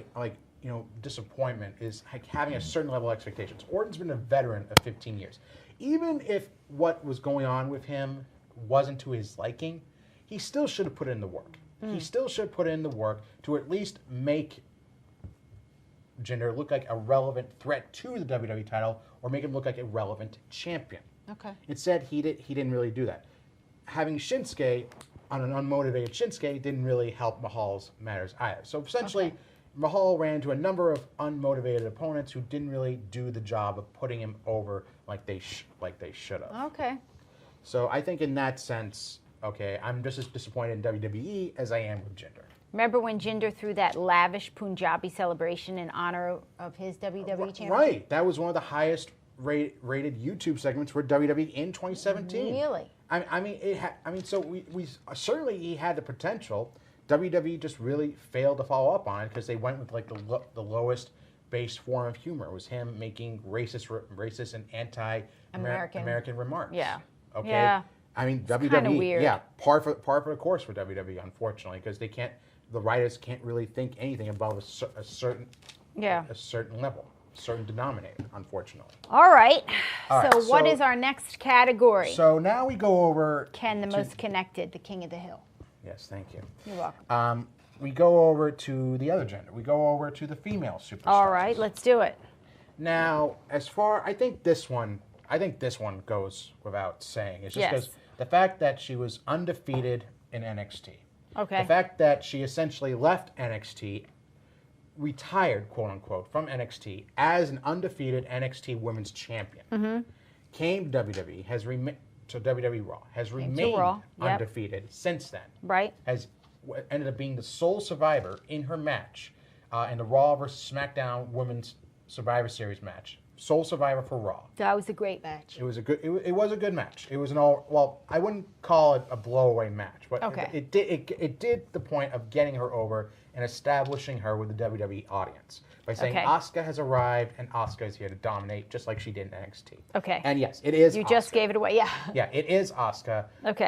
disappointment is having a certain level of expectations. Orton's been a veteran of 15 years. Even if what was going on with him wasn't to his liking, he still should have put in the work. He still should put in the work to at least make Jinder look like a relevant threat to the WWE title, or make him look like a relevant champion. Okay. Instead, he didn't really do that. Having Shinsuke on an unmotivated Shinsuke didn't really help Mahal's matters either. So essentially, Mahal ran into a number of unmotivated opponents who didn't really do the job of putting him over like they should have. Okay. So I think in that sense, okay, I'm just as disappointed in WWE as I am with Jinder. Remember when Jinder threw that lavish Punjabi celebration in honor of his WWE championship? Right. That was one of the highest rated YouTube segments for WWE in 2017. Really? So we certainly he had the potential. WWE just really failed to follow up on it because they went with like the lowest base form of humor. It was him making racist and anti-American remarks. Yeah. Okay. Yeah. I mean, It's WWE. kinda weird. Yeah, par for the course for WWE, unfortunately, because the writers can't really think anything above a certain level, certain denominator, unfortunately. All right. All right, So what so- is our next category? So now we go over Ken, the to- most connected, the king of the hill. Yes, thank you. You're welcome. We go over to the other gender. We go over to the female superstars. All right, let's do it. Now, I think this one goes without saying. It's just Yes. because the fact that she was undefeated in NXT. Okay. The fact that she essentially left NXT, retired, quote unquote, from NXT as an undefeated NXT Women's Champion, came to WWE, to WWE Raw, has remained Raw, yep. undefeated since then. Right. Has ended up being the sole survivor in her match in the Raw versus SmackDown Women's Survivor Series match. Sole survivor for Raw. That was a great match. It was a good match. It was I wouldn't call it a blowaway match, but Okay. it did the point of getting her over and establishing her with the WWE audience by saying Okay. Asuka has arrived and Asuka is here to dominate, just like she did in NXT. Okay. And yes, it is. You just Asuka. gave it away, yeah. Yeah, it is Asuka. Okay.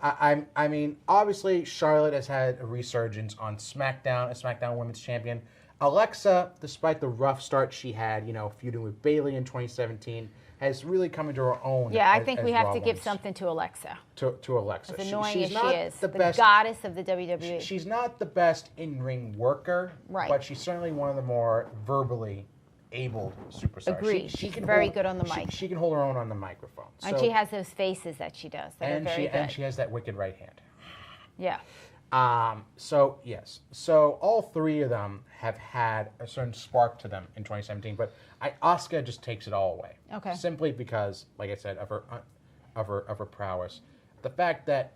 I mean, obviously Charlotte has had a resurgence on SmackDown, as SmackDown Women's Champion. Alexa, despite the rough start she had, feuding with Bayley in 2017, has really come into her own. Yeah, I as- think as we have Raw to give Women's- something to Alexa. to Alexa. As annoying she's as she not is. the The best. goddess of the WWE. She's not the best in-ring worker, Right. but she's certainly one of the more verbally able superstars. Agreed. She She's can very hold- good on the she- mic. She can hold her own on the microphone. And So- she has those faces that she does that are very good. and she has that wicked right hand. Yeah. So yes, so all three of them have had a certain spark to them in 2017, but Asuka just takes it all away. Okay. Simply because, like I said, of her prowess, the fact that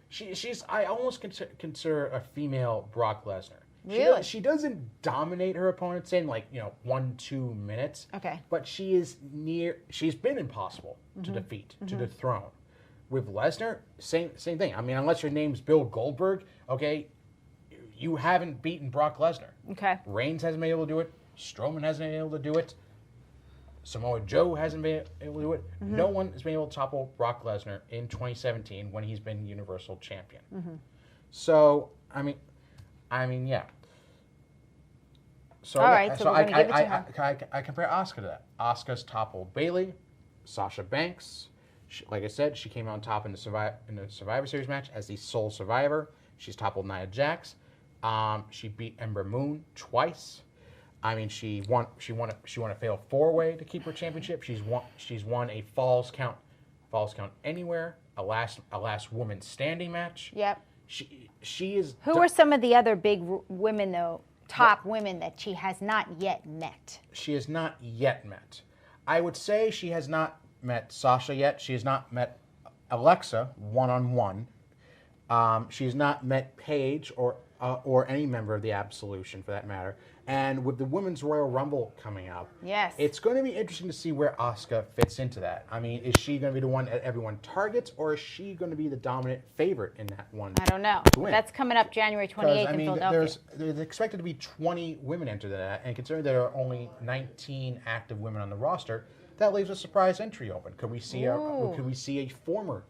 she's I almost consider a female Brock Lesnar. Really? She doesn't dominate her opponents in 1-2 minutes. Okay. But she's been impossible to defeat, to dethrone. With Lesnar, same thing. I mean, unless your name's Bill Goldberg, okay, you haven't beaten Brock Lesnar. Okay. Reigns hasn't been able to do it. Strowman hasn't been able to do it. Samoa Joe hasn't been able to do it. No one has been able to topple Brock Lesnar in 2017 when he's been Universal Champion. So, I mean, yeah. So, All yeah, right, so we're gonna give it to her. I compare Asuka to that. Asuka's toppled Bayley, Sasha Banks. Like I said, she came out on top in the Survivor Series match as the sole survivor. She's toppled Nia Jax. She beat Ember Moon twice. I mean, she won a fatal 4-way to keep her championship. She's won a falls count anywhere. A last woman standing match. Yep. She is. Who are some of the other big women, though, top women that she has not yet met? She has not yet met. I would say she has not met Sasha yet. She has not met Alexa one-on-one. She has not met Paige or any member of the Absolution, for that matter. And with the Women's Royal Rumble coming up, Yes. it's going to be interesting to see where Asuka fits into that. I mean, is she going to be the one that everyone targets, or is she going to be the dominant favorite in that one? I don't know. to win? That's coming up January 28th I mean, in Philadelphia. there's expected to be 20 women enter that, and considering there are only 19 active women on the roster, that leaves a surprise entry open. Could we see a former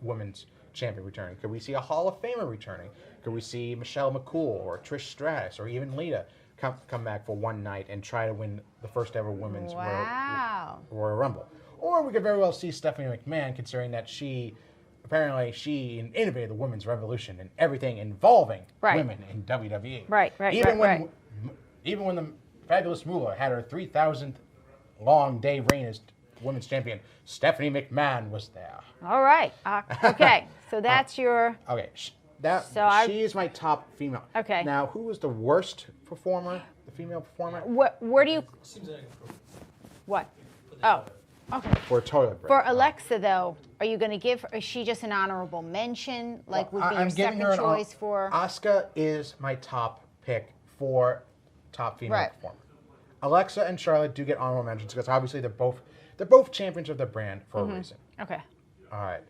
women's champion returning? Could we see a Hall of Famer returning? Could we see Michelle McCool or Trish Stratus or even Lita come back for one night and try to win the first ever women's Wow. Royal Rumble? Or we could very well see Stephanie McMahon, considering that she innovated the women's revolution and everything involving Right. women in WWE. Right. Even when the Fabulous Moolah had her 3,000th long day reign as Women's Champion Stephanie McMahon was there. All right. Okay. So that's your. Okay, she's my top female. Okay. Now, who was the worst performer? The female performer Where do you? What? Oh. Okay. for toilet break. For Alexa, though, are you going to give? Is she just an honorable mention? Like would be your second choice for? Asuka is my top pick for top female performer. Alexa and Charlotte do get honorable mentions because obviously they're both champions of their brand for a reason. Okay. All right.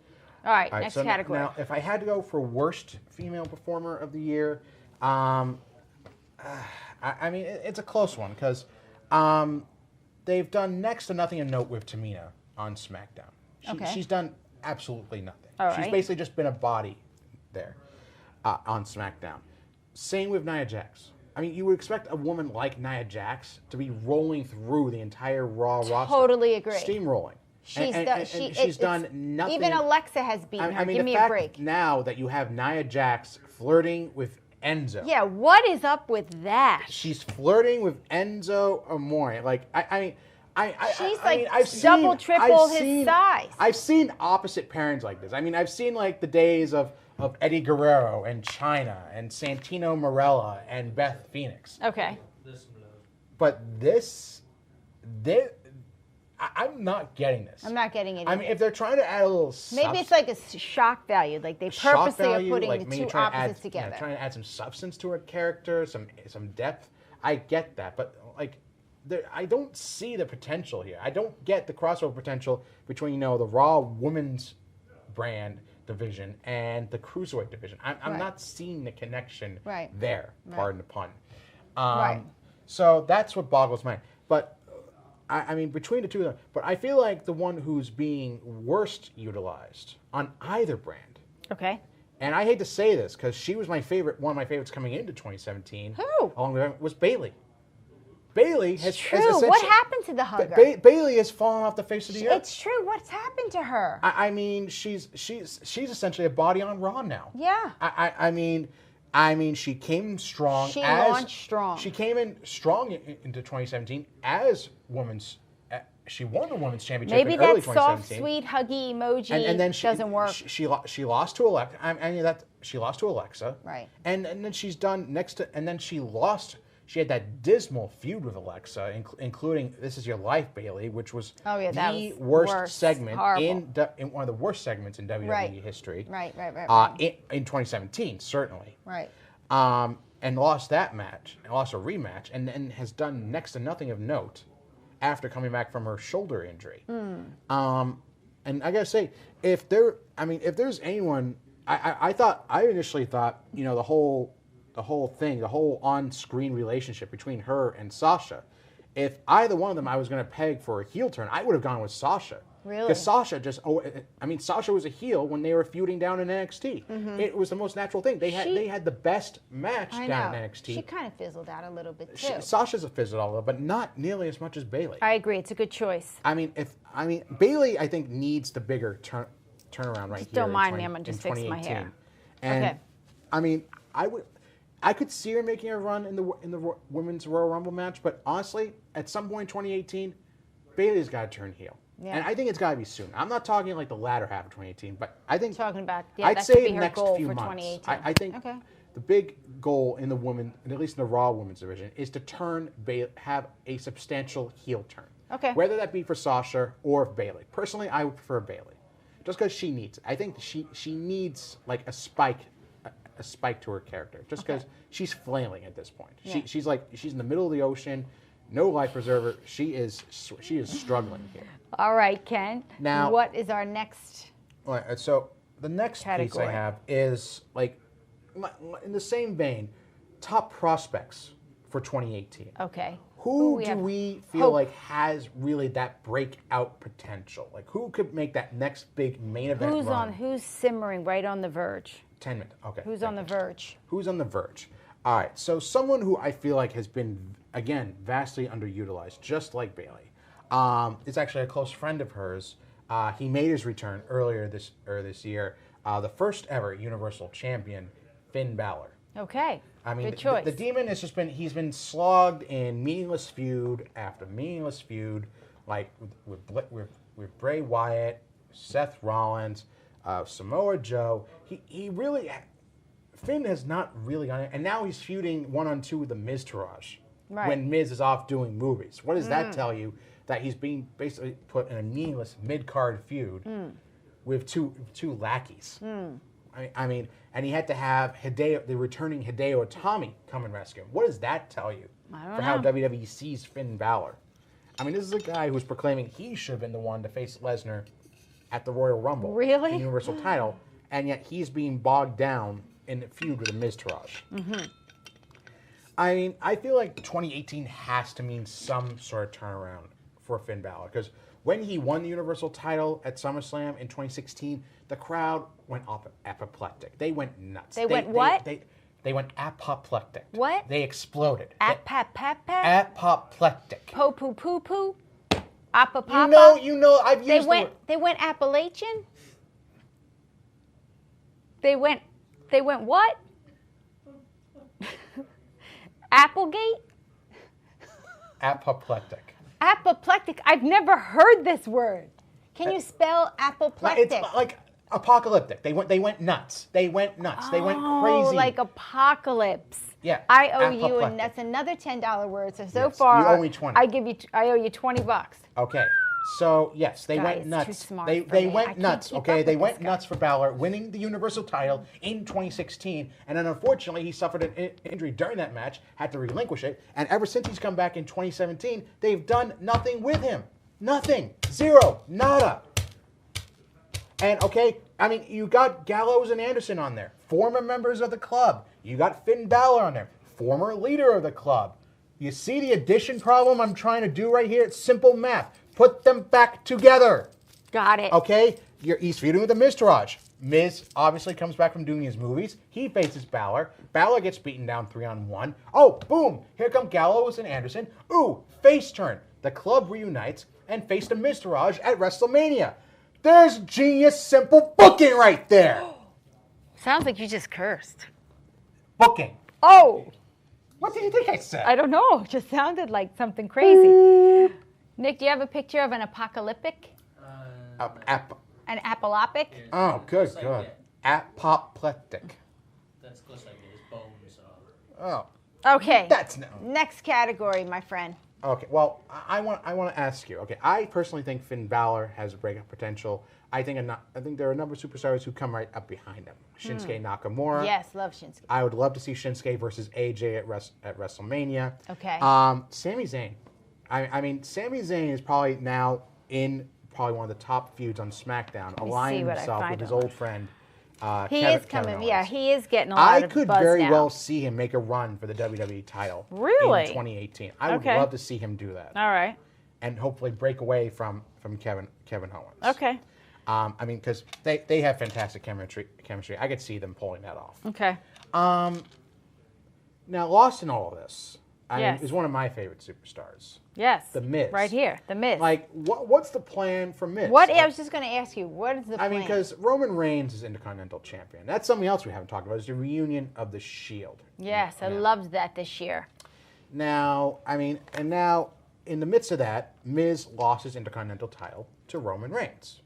All right. Next so category. Now, if I had to go for worst female performer of the year, I mean it's a close one because they've done next to nothing of note with Tamina on SmackDown. She's done absolutely nothing. She's basically just been a body there on SmackDown. Same with Nia Jax. I mean, you would expect a woman like Nia Jax to be rolling through the entire Raw roster. Totally agree. Steamrolling. She's done nothing. Even Alexa has beaten her. I mean, Give me the a break. fact now that you have Nia Jax flirting with Enzo. Yeah, what is up with that? She's flirting with Enzo Amore. Like, She's I've double, triple his size. I've seen opposite pairings like this. I mean, I've seen like the days of Eddie Guerrero and Chyna and Santino Marella and Beth Phoenix. Okay. But I'm not getting this. I'm not getting it. I mean, if they're trying to add a little maybe it's like a shock value, like they purposely are putting like the two opposites together. Yeah, trying to add some substance to a character, some depth. I get that, but like, I don't see the potential here. I don't get the crossover potential between the Raw Women's brand division and the Cruiserweight division. I'm not seeing the connection there. Pardon the pun. So that's what boggles my mind. But I mean, between the two of them, but I feel like the one who's being worst utilized on either brand. Okay. And I hate to say this because she was one of my favorites coming into 2017. Who? Along with was Bayley. Bayley has true. What happened to the hugger? Bayley has fallen off the face of the earth. It's true. What's happened to her? I mean, she's essentially a body on Raw now. Yeah. I mean, she came strong. She launched strong. She came in strong into 2017 as women's. She won the women's championship. Maybe in early that soft, 2017. sweet, huggy emoji and then doesn't work. She lost to Alexa. I mean she lost to Alexa. Right. And then she's done next to, and then she lost. She had that dismal feud with Alexa, including "This Is Your Life, Bayley," which was the worst segment in one of the worst segments in WWE history. Right. In 2017, certainly. Right. And lost that match, and lost a rematch, and then has done next to nothing of note after coming back from her shoulder injury. And I gotta say, if there's anyone, I initially thought, the whole on-screen relationship between her and Sasha, if either one of them I was going to peg for a heel turn, I would have gone with Sasha. Really? Because Sasha was a heel when they were feuding down in NXT. Mm-hmm. It was the most natural thing. They had the best match down in NXT. She kind of fizzled out a little bit too. Sasha's a fizzled out a little, but not nearly as much as Bayley. I agree. It's a good choice. I mean, Bayley, I think, needs the bigger turnaround right here. Don't mind me. I'm gonna just fix my hair. And okay. I mean, I could see her making a run in the Women's Royal Rumble match, but honestly, at some point in 2018, Bayley's got to turn heel. Yeah. And I think it's got to be soon. I'm not talking like the latter half of 2018, but I think I'd say the next few months. I think the big goal in the women, and at least in the Raw Women's division, is to have a substantial heel turn. Okay. Whether that be for Sasha or Bayley. Personally, I would prefer Bayley, just because she needs it. I think she needs like a spike to her character, just because she's flailing at this point. Yeah. She's in the middle of the ocean, no life preserver. She is struggling here. All right, Ken. Now, what is our next? All right, so the next piece I have is like in the same vein, top prospects for 2018. Okay. Who do we feel like has really that breakout potential? Like who could make that next big main event run? Who's simmering right on the verge? 10 minutes. Okay. Who's on the verge? Who's on the verge? All right. So someone who I feel like has been, again, vastly underutilized, just like Bayley. It's actually a close friend of hers. He made his return earlier this year. The first ever Universal Champion, Finn Balor. Okay. I mean, good choice. The Demon has he's been slogged in meaningless feud after meaningless feud, like with with Bray Wyatt, Seth Rollins, Samoa Joe. He really, Finn has not really gone, and now he's feuding 1-on-2 with the Miz Taraj. Right. When Miz is off doing movies. What does that tell you? That he's being basically put in a meaningless mid-card feud with two lackeys. I mean, and he had to have the returning Hideo Itami come and rescue him. What does that tell you how WWE sees Finn Balor? I mean, this is a guy who's proclaiming he should have been the one to face Lesnar at the Royal Rumble. Really? The Universal title. And yet he's being bogged down in the feud with the Miz Taraj. I mean, I feel like 2018 has to mean some sort of turnaround for Finn Balor. Because when he won the Universal title at SummerSlam in 2016, the crowd went apoplectic. They went nuts. They went what? They went apoplectic. What? They exploded. Apoplectic. Apoplectic. Po poo poo poo. Apopapa. You know, I've used They went Appalachian? They went what? Applegate? Apoplectic. Apoplectic. I've never heard this word. Can you spell apoplectic? It's like apocalyptic. They went nuts. They went nuts. They went crazy. Oh, like apocalypse. Yeah. I owe you, apoplectic. and that's another $10 word. So Yes, far, you owe me 20. I owe you $20. Okay. So, yes, they Guy went is nuts. too smart They for me. I went can't nuts, keep okay? up They with went this guy. nuts for Balor, winning the Universal title in 2016. And then, unfortunately, he suffered an injury during that match, had to relinquish it. And ever since he's come back in 2017, they've done nothing with him. Nothing. Zero. Nada. And, okay, I mean, you got Gallows and Anderson on there, former members of the club. You got Finn Balor on there, former leader of the club. You see the addition problem I'm trying to do right here? It's simple math. Put them back together. Got it. Okay? He's feuding with the Miz Taraj. Miz obviously comes back from doing his movies. He faces Balor. Balor gets beaten down 3-on-1. Oh, boom. Here come Gallows and Anderson. Ooh, face turn. The club reunites and face the Miz Taraj at WrestleMania. There's genius simple booking right there. Sounds like you just cursed. Booking. Oh, What did you think I said? I don't know. It just sounded like something crazy. Nick, do you have a picture of an apocalyptic? An apolopic? Oh, good. Apoplectic. That's close like his bones. Oh, Okay. that's no. Next category, my friend. Okay, well, I want to ask you. Okay, I personally think Finn Balor has breakout potential. I think there are a number of superstars who come right up behind him. Shinsuke Nakamura. Yes, love Shinsuke. I would love to see Shinsuke versus AJ at WrestleMania. Okay. Sami Zayn. I mean, Sami Zayn is probably now in probably one of the top feuds on SmackDown, aligning what I himself find with his on. old friend. He Kevin, is coming. Kevin Yeah, Owens. he is getting a lot I of could buzz very now. well see him make a run for the WWE title Really? in 2018. I would Okay. love to see him do that, All right. and hopefully break away from Kevin Owens. Okay. I mean, because they have fantastic chemistry. I could see them pulling that off. Okay. Now, lost in all of this, I Yes. mean, is one of my favorite superstars. Yes. The Miz. Right here. The Miz. Like, what's the plan for Miz? What? Like, I was just going to ask you. What is the I plan? mean, because Roman Reigns is Intercontinental Champion. That's something else we haven't talked about. Is the reunion of the Shield. Yes, I Yeah. loved that this year. Now, I mean, and now in the midst of that, Miz lost his Intercontinental title to Roman Reigns.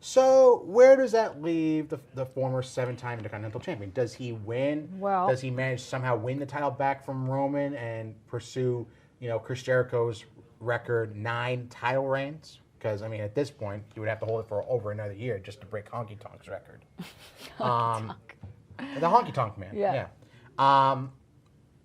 So where does that leave the former 7-time Intercontinental Champion? Does he win? Well- does he manage to somehow win the title back from Roman and pursue, Chris Jericho's record 9 title reigns? Because I mean, at this point, he would have to hold it for over another year just to break Honky Tonk's record. The Honky Tonk Man. Yeah.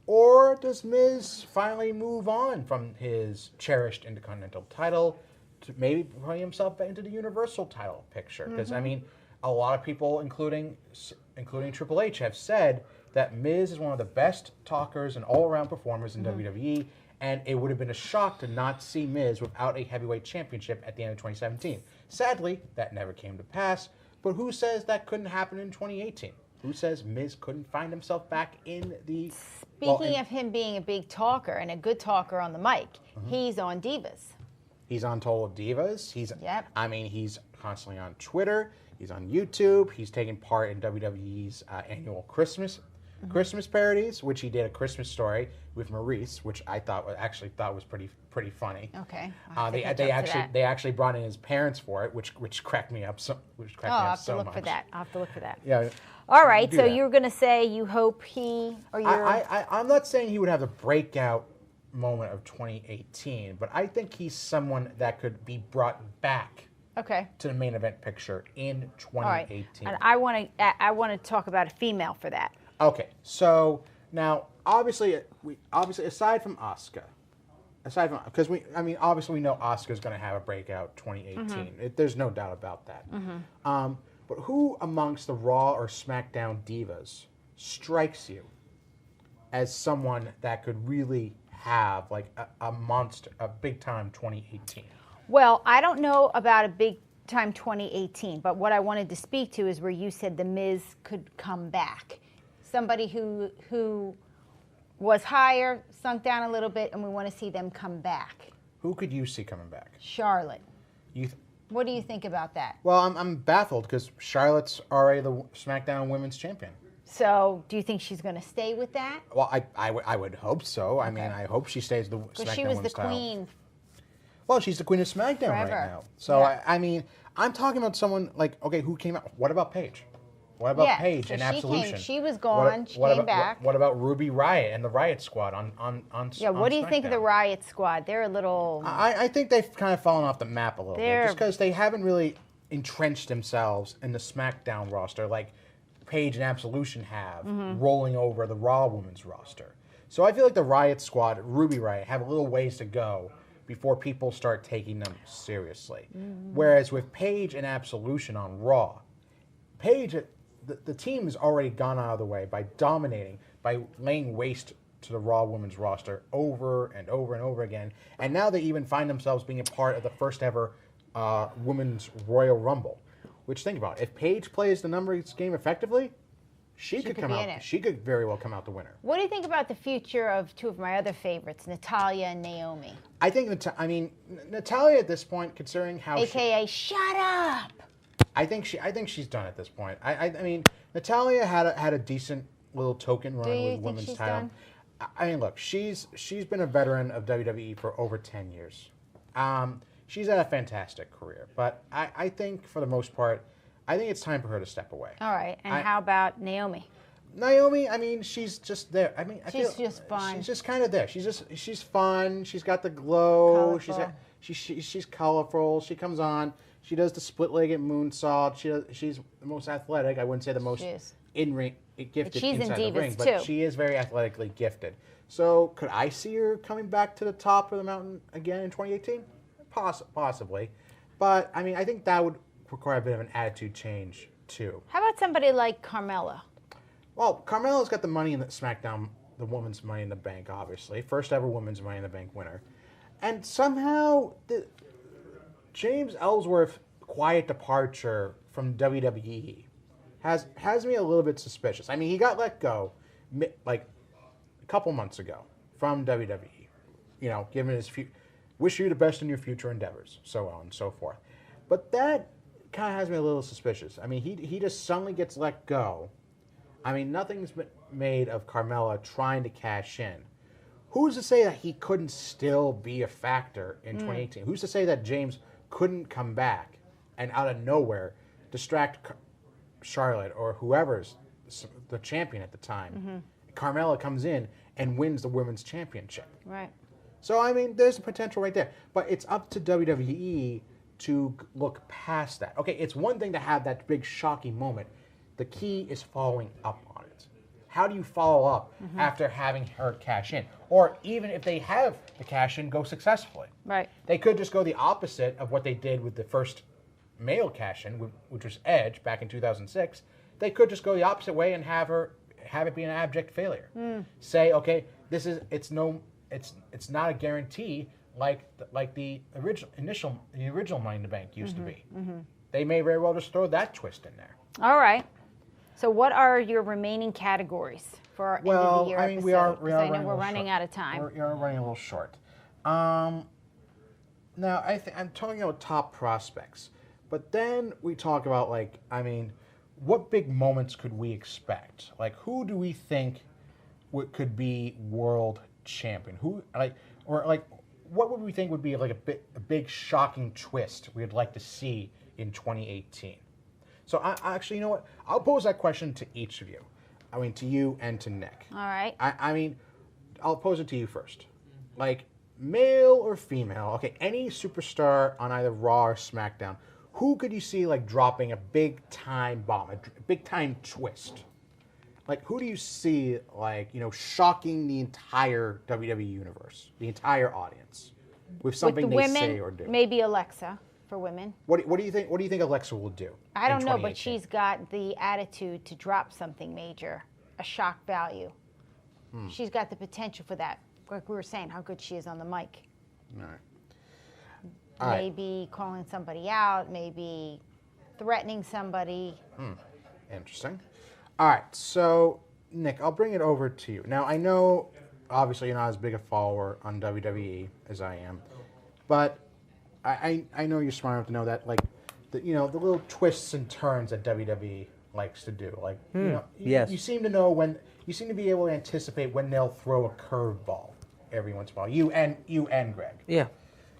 Or does Miz finally move on from his cherished Intercontinental title to maybe put himself back into the Universal title picture? Because, I mean, a lot of people, including Triple H, have said that Miz is one of the best talkers and all-around performers in WWE, and it would have been a shock to not see Miz without a heavyweight championship at the end of 2017. Sadly, that never came to pass, but who says that couldn't happen in 2018? Who says Miz couldn't find himself back in the... Speaking of him being a big talker and a good talker on the mic, he's on Divas. He's on Total Divas. Yep. I mean, he's constantly on Twitter. He's on YouTube. He's taking part in WWE's annual Christmas Christmas parodies, which he did a Christmas Story with Maurice, which I thought was pretty funny. Okay. I'll have to catch up to that. They actually brought in his parents for it, which cracked me up so I'll have to look for that. I'll have to look for that. Yeah. All right. do So that. you were going to say you hope he or your. I'm not saying he would have the breakout moment of 2018, but I think he's someone that could be brought back Okay. to the main event picture in All right. 2018. And I want to talk about a female for that. Okay, so now obviously aside from Asuka, because obviously we know Asuka's going to have a breakout 2018. There's no doubt about that. But who amongst the Raw or SmackDown divas strikes you as someone that could really have like a monster, a big time 2018? Well, I don't know about a big time 2018, but what I wanted to speak to is where you said The Miz could come back. Somebody who was higher, sunk down a little bit, and we want to see them come back. Who could you see coming back? Charlotte. You. What do you think about that? Well, I'm baffled because Charlotte's already the SmackDown Women's Champion. So, do you think she's going to stay with that? Well, I would hope so. I mean, I hope she stays the SmackDown Because she was the Women's title. queen. Well, she's the queen of SmackDown Forever. right now. So, Yeah. I mean, I'm talking about someone like, okay, who came out? What about Paige? What about Paige so and she Absolution? she was gone. She came back. What about Ruby Riott and the Riot Squad on Yeah, what do you think of the SmackDown? Riot Squad? They're a little. I think they've kind of fallen off the map a little bit. They're- Just because they haven't really entrenched themselves in the SmackDown roster like Paige and Absolution have, rolling over the Raw Women's roster. So I feel like the Riot Squad, Ruby Riott, have a little ways to go before people start taking them seriously. Whereas with Paige and Absolution on Raw, Paige, the team has already gone out of the way by dominating, by laying waste to the Raw Women's roster over and over and over again. And now they even find themselves being a part of the first ever Women's Royal Rumble. Which, think about it, if Paige plays the numbers game effectively, she could could come be out. in it. She could very well come out the winner. What do you think about the future of two of my other favorites, Natalya and Naomi? I think Natalya at this point, considering how AKA, shut up! I think she's done at this point. I mean, Natalya had a decent little token run Do you with think women's she's title. done? I mean, look, she's been a veteran of WWE for over 10 years. She's had a fantastic career, but I think for the most part, I think it's time for her to step away. All right, and how about Naomi? Naomi, I mean, she's just there. I mean, I She's feel just fun. She's just kind of there. She's fun. She's got the glow. Colorful. She's colorful. She comes on. She does the split-legged moonsault. She's the most athletic. I wouldn't say the most She is. in-ring gifted But she's in inside the Divas, ring, but too. she is very athletically gifted. So could I see her coming back to the top of the mountain again in 2018? Possibly. But, I mean, I think that would require a bit of an attitude change, too. How about somebody like Carmella? Well, Carmella's got the money in the SmackDown, the women's Money in the Bank, obviously. First ever women's Money in the Bank winner. And somehow, James Ellsworth's quiet departure from WWE has me a little bit suspicious. I mean, he got let go like a couple months ago from WWE. You know, given his wish you the best in your future endeavors, so on and so forth. But that kind of has me a little suspicious. I mean, he just suddenly gets let go. I mean, nothing's been made of Carmella trying to cash in. Who's to say that he couldn't still be a factor in 2018? Who's to say that James couldn't come back and out of nowhere distract Charlotte or whoever's the champion at the time? Carmella comes in and wins the women's championship. Right. So, I mean, there's a potential right there. But it's up to WWE to look past that. Okay, it's one thing to have that big shocking moment. The key is following up on it. How do you follow up after having her cash in? Or even if they have the cash in go successfully. Right. They could just go the opposite of what they did with the first male cash in, which was Edge back in 2006. They could just go the opposite way and have it be an abject failure. Say, okay, it's not a guarantee like the original Money in the Bank used to be. They may very well just throw that twist in there. All right. So what are your remaining categories for our end of the year episode? we are 'Cause I know running we're a little running short. out of time. We are running a little short. Now I'm talking about top prospects, but then we talk about what big moments could we expect? Like, who do we think could be world champion? What would we think would be like a big shocking twist we'd like to see in 2018? So I actually, you know what? I'll pose that question to each of you. I mean, to you and to Nick. All right. I mean, I'll pose it to you first. Like, male or female, okay, any superstar on either Raw or SmackDown, who could you see, like, dropping a big-time bomb, a big-time twist? Like, who do you see, like, you know, shocking the entire WWE universe, the entire audience, with something With the they women, say or do? maybe Alexa for women. What do you think? What do you think Alexa will do? I don't in know, but 2018? she's got the attitude to drop something major, a shock value. She's got the potential for that. Like we were saying, how good she is on the mic. All right. All right. Maybe calling somebody out, maybe threatening somebody. Interesting. All right, so Nick, I'll bring it over to you. Now, I know, obviously, you're not as big a follower on WWE as I am, but I know you're smart enough to know that, like, the little twists and turns that WWE likes to do. Like, yes. You seem to know when, you seem to be able to anticipate when they'll throw a curveball every once in a while. You and Greg. Yeah.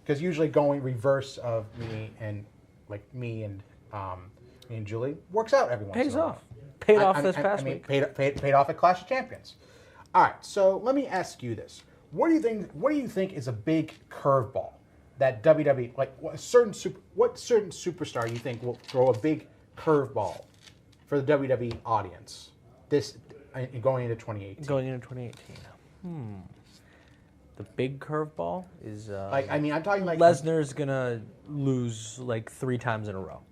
Because usually going reverse of me and Julie works out every once in a Pays while. off. Paid off this past week. Paid off at Clash of Champions. All right, so let me ask you this: What do you think is a big curveball that WWE, like what certain superstar you think will throw a big curveball for the WWE audience going into 2018? Going into 2018. The big curveball is I'm talking like Lesnar's gonna lose like 3 times in a row.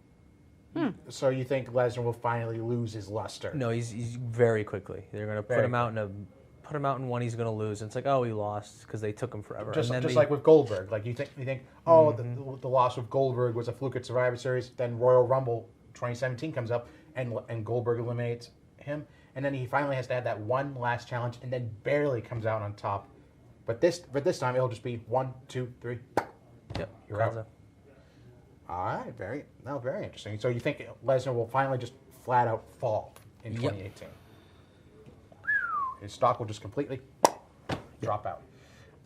So you think Lesnar will finally lose his luster? No, he's very quickly. They're gonna put him out in one he's gonna lose. And it's like, oh, he lost because they took him forever. Just and then like with Goldberg, like you think, the loss with Goldberg was a fluke at Survivor Series. Then Royal Rumble 2017 comes up, and Goldberg eliminates him, and then he finally has to have that one last challenge, and then barely comes out on top. But this time it'll just be 1, 2, 3. Yep, You're out. All right, very interesting. So you think Lesnar will finally just flat out fall in 2018? His stock will just completely drop out.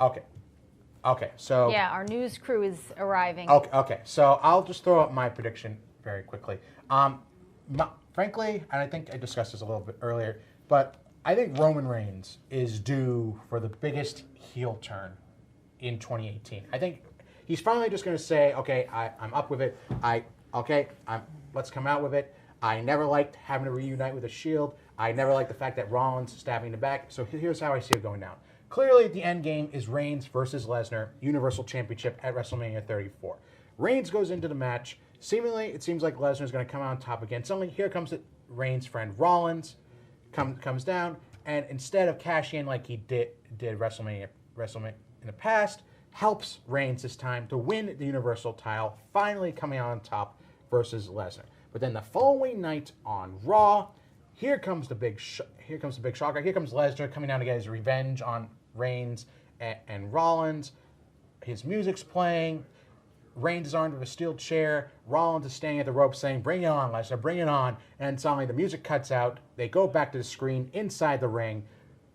Okay. So Yeah, our news crew is arriving. Okay. So I'll just throw out my prediction very quickly. Frankly, and I think I discussed this a little bit earlier, but I think Roman Reigns is due for the biggest heel turn in 2018. I think he's finally just going to say, okay, I'm up with it. Let's come out with it. I never liked having to reunite with the Shield. I never liked the fact that Rollins stabbing the back. So here's how I see it going down. Clearly, the end game is Reigns versus Lesnar, Universal Championship at WrestleMania 34. Reigns goes into the match. Seemingly, it seems like Lesnar's going to come out on top again. Suddenly, here comes Reigns' friend Rollins, comes down, and instead of cashing in like he did WrestleMania in the past, helps Reigns this time to win the Universal title, finally coming out on top versus Lesnar. But then the following night on Raw, here comes the big shocker. Here comes Lesnar coming down to get his revenge on Reigns and Rollins. His music's playing. Reigns is armed with a steel chair. Rollins is standing at the rope saying, "Bring it on, Lesnar, bring it on." And suddenly the music cuts out. They go back to the screen inside the ring.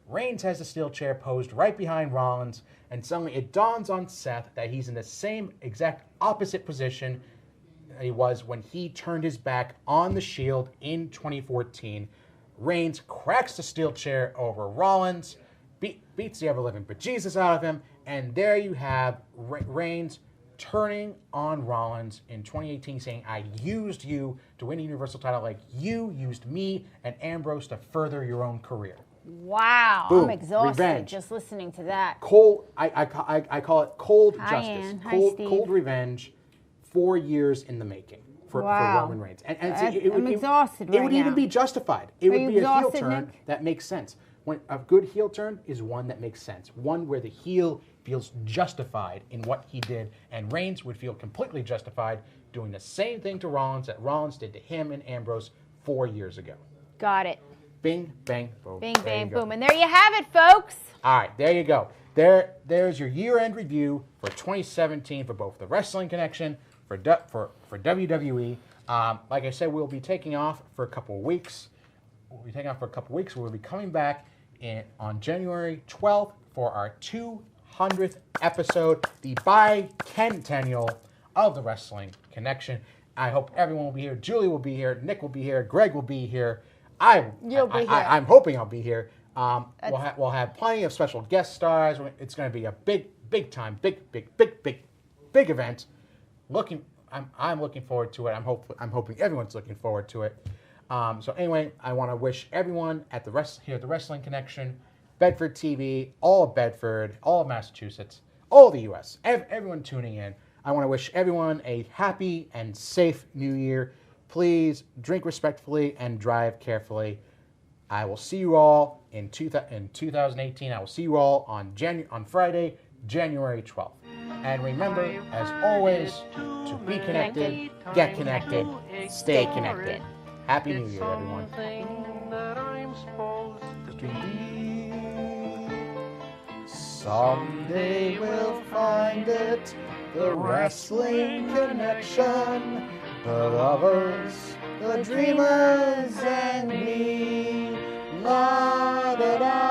Reigns has the steel chair posed right behind Rollins, and suddenly it dawns on Seth that he's in the same exact opposite position he was when he turned his back on the Shield in 2014. Reigns cracks the steel chair over Rollins, beats the ever-living bejesus out of him, and there you have Reigns turning on Rollins in 2018, saying, "I used you to win the Universal title like you used me and Ambrose to further your own career." Wow, Boom. I'm exhausted Revenge. just listening to that. Cold, I call it cold Hi, justice. Ann. Hi, Cold, Steve. cold revenge, 4 years in the making for Wow. Roman Reigns. And I'm exhausted It would right even now. be justified. It Are would you be a heel exhausted, turn Nick? that makes sense. When a good heel turn is one that makes sense. One where the heel feels justified in what he did, and Reigns would feel completely justified doing the same thing to Rollins that Rollins did to him and Ambrose 4 years ago. Got it. Bing, bang, boom. Bing, There bang, you go. boom. And there you have it, folks. All right, there you go. There's your year-end review for 2017 for both the Wrestling Connection, for WWE. Like I said, we'll be taking off for a couple of weeks. We'll be coming back on January 12th for our 200th episode, the bicentennial of the Wrestling Connection. I hope everyone will be here. Julie will be here. Nick will be here. Greg will be here. You'll be here. I'm hoping I'll be here. We'll have plenty of special guest stars. It's going to be a big event. I'm looking forward to it. I'm hoping everyone's looking forward to it. So anyway, I want to wish everyone at the Wrestling Connection, Bedford TV, all of Bedford, all of Massachusetts, all of the U.S., everyone tuning in. I want to wish everyone a happy and safe New Year. Please drink respectfully and drive carefully. I will see you all in 2018. I will see you all on Friday, January 12th. And remember, as always, to be connected, get connected, stay connected. Happy New Year, everyone. Someday we'll find it, the Wrestling Connection, the lovers, the dreamers, and me. La da da.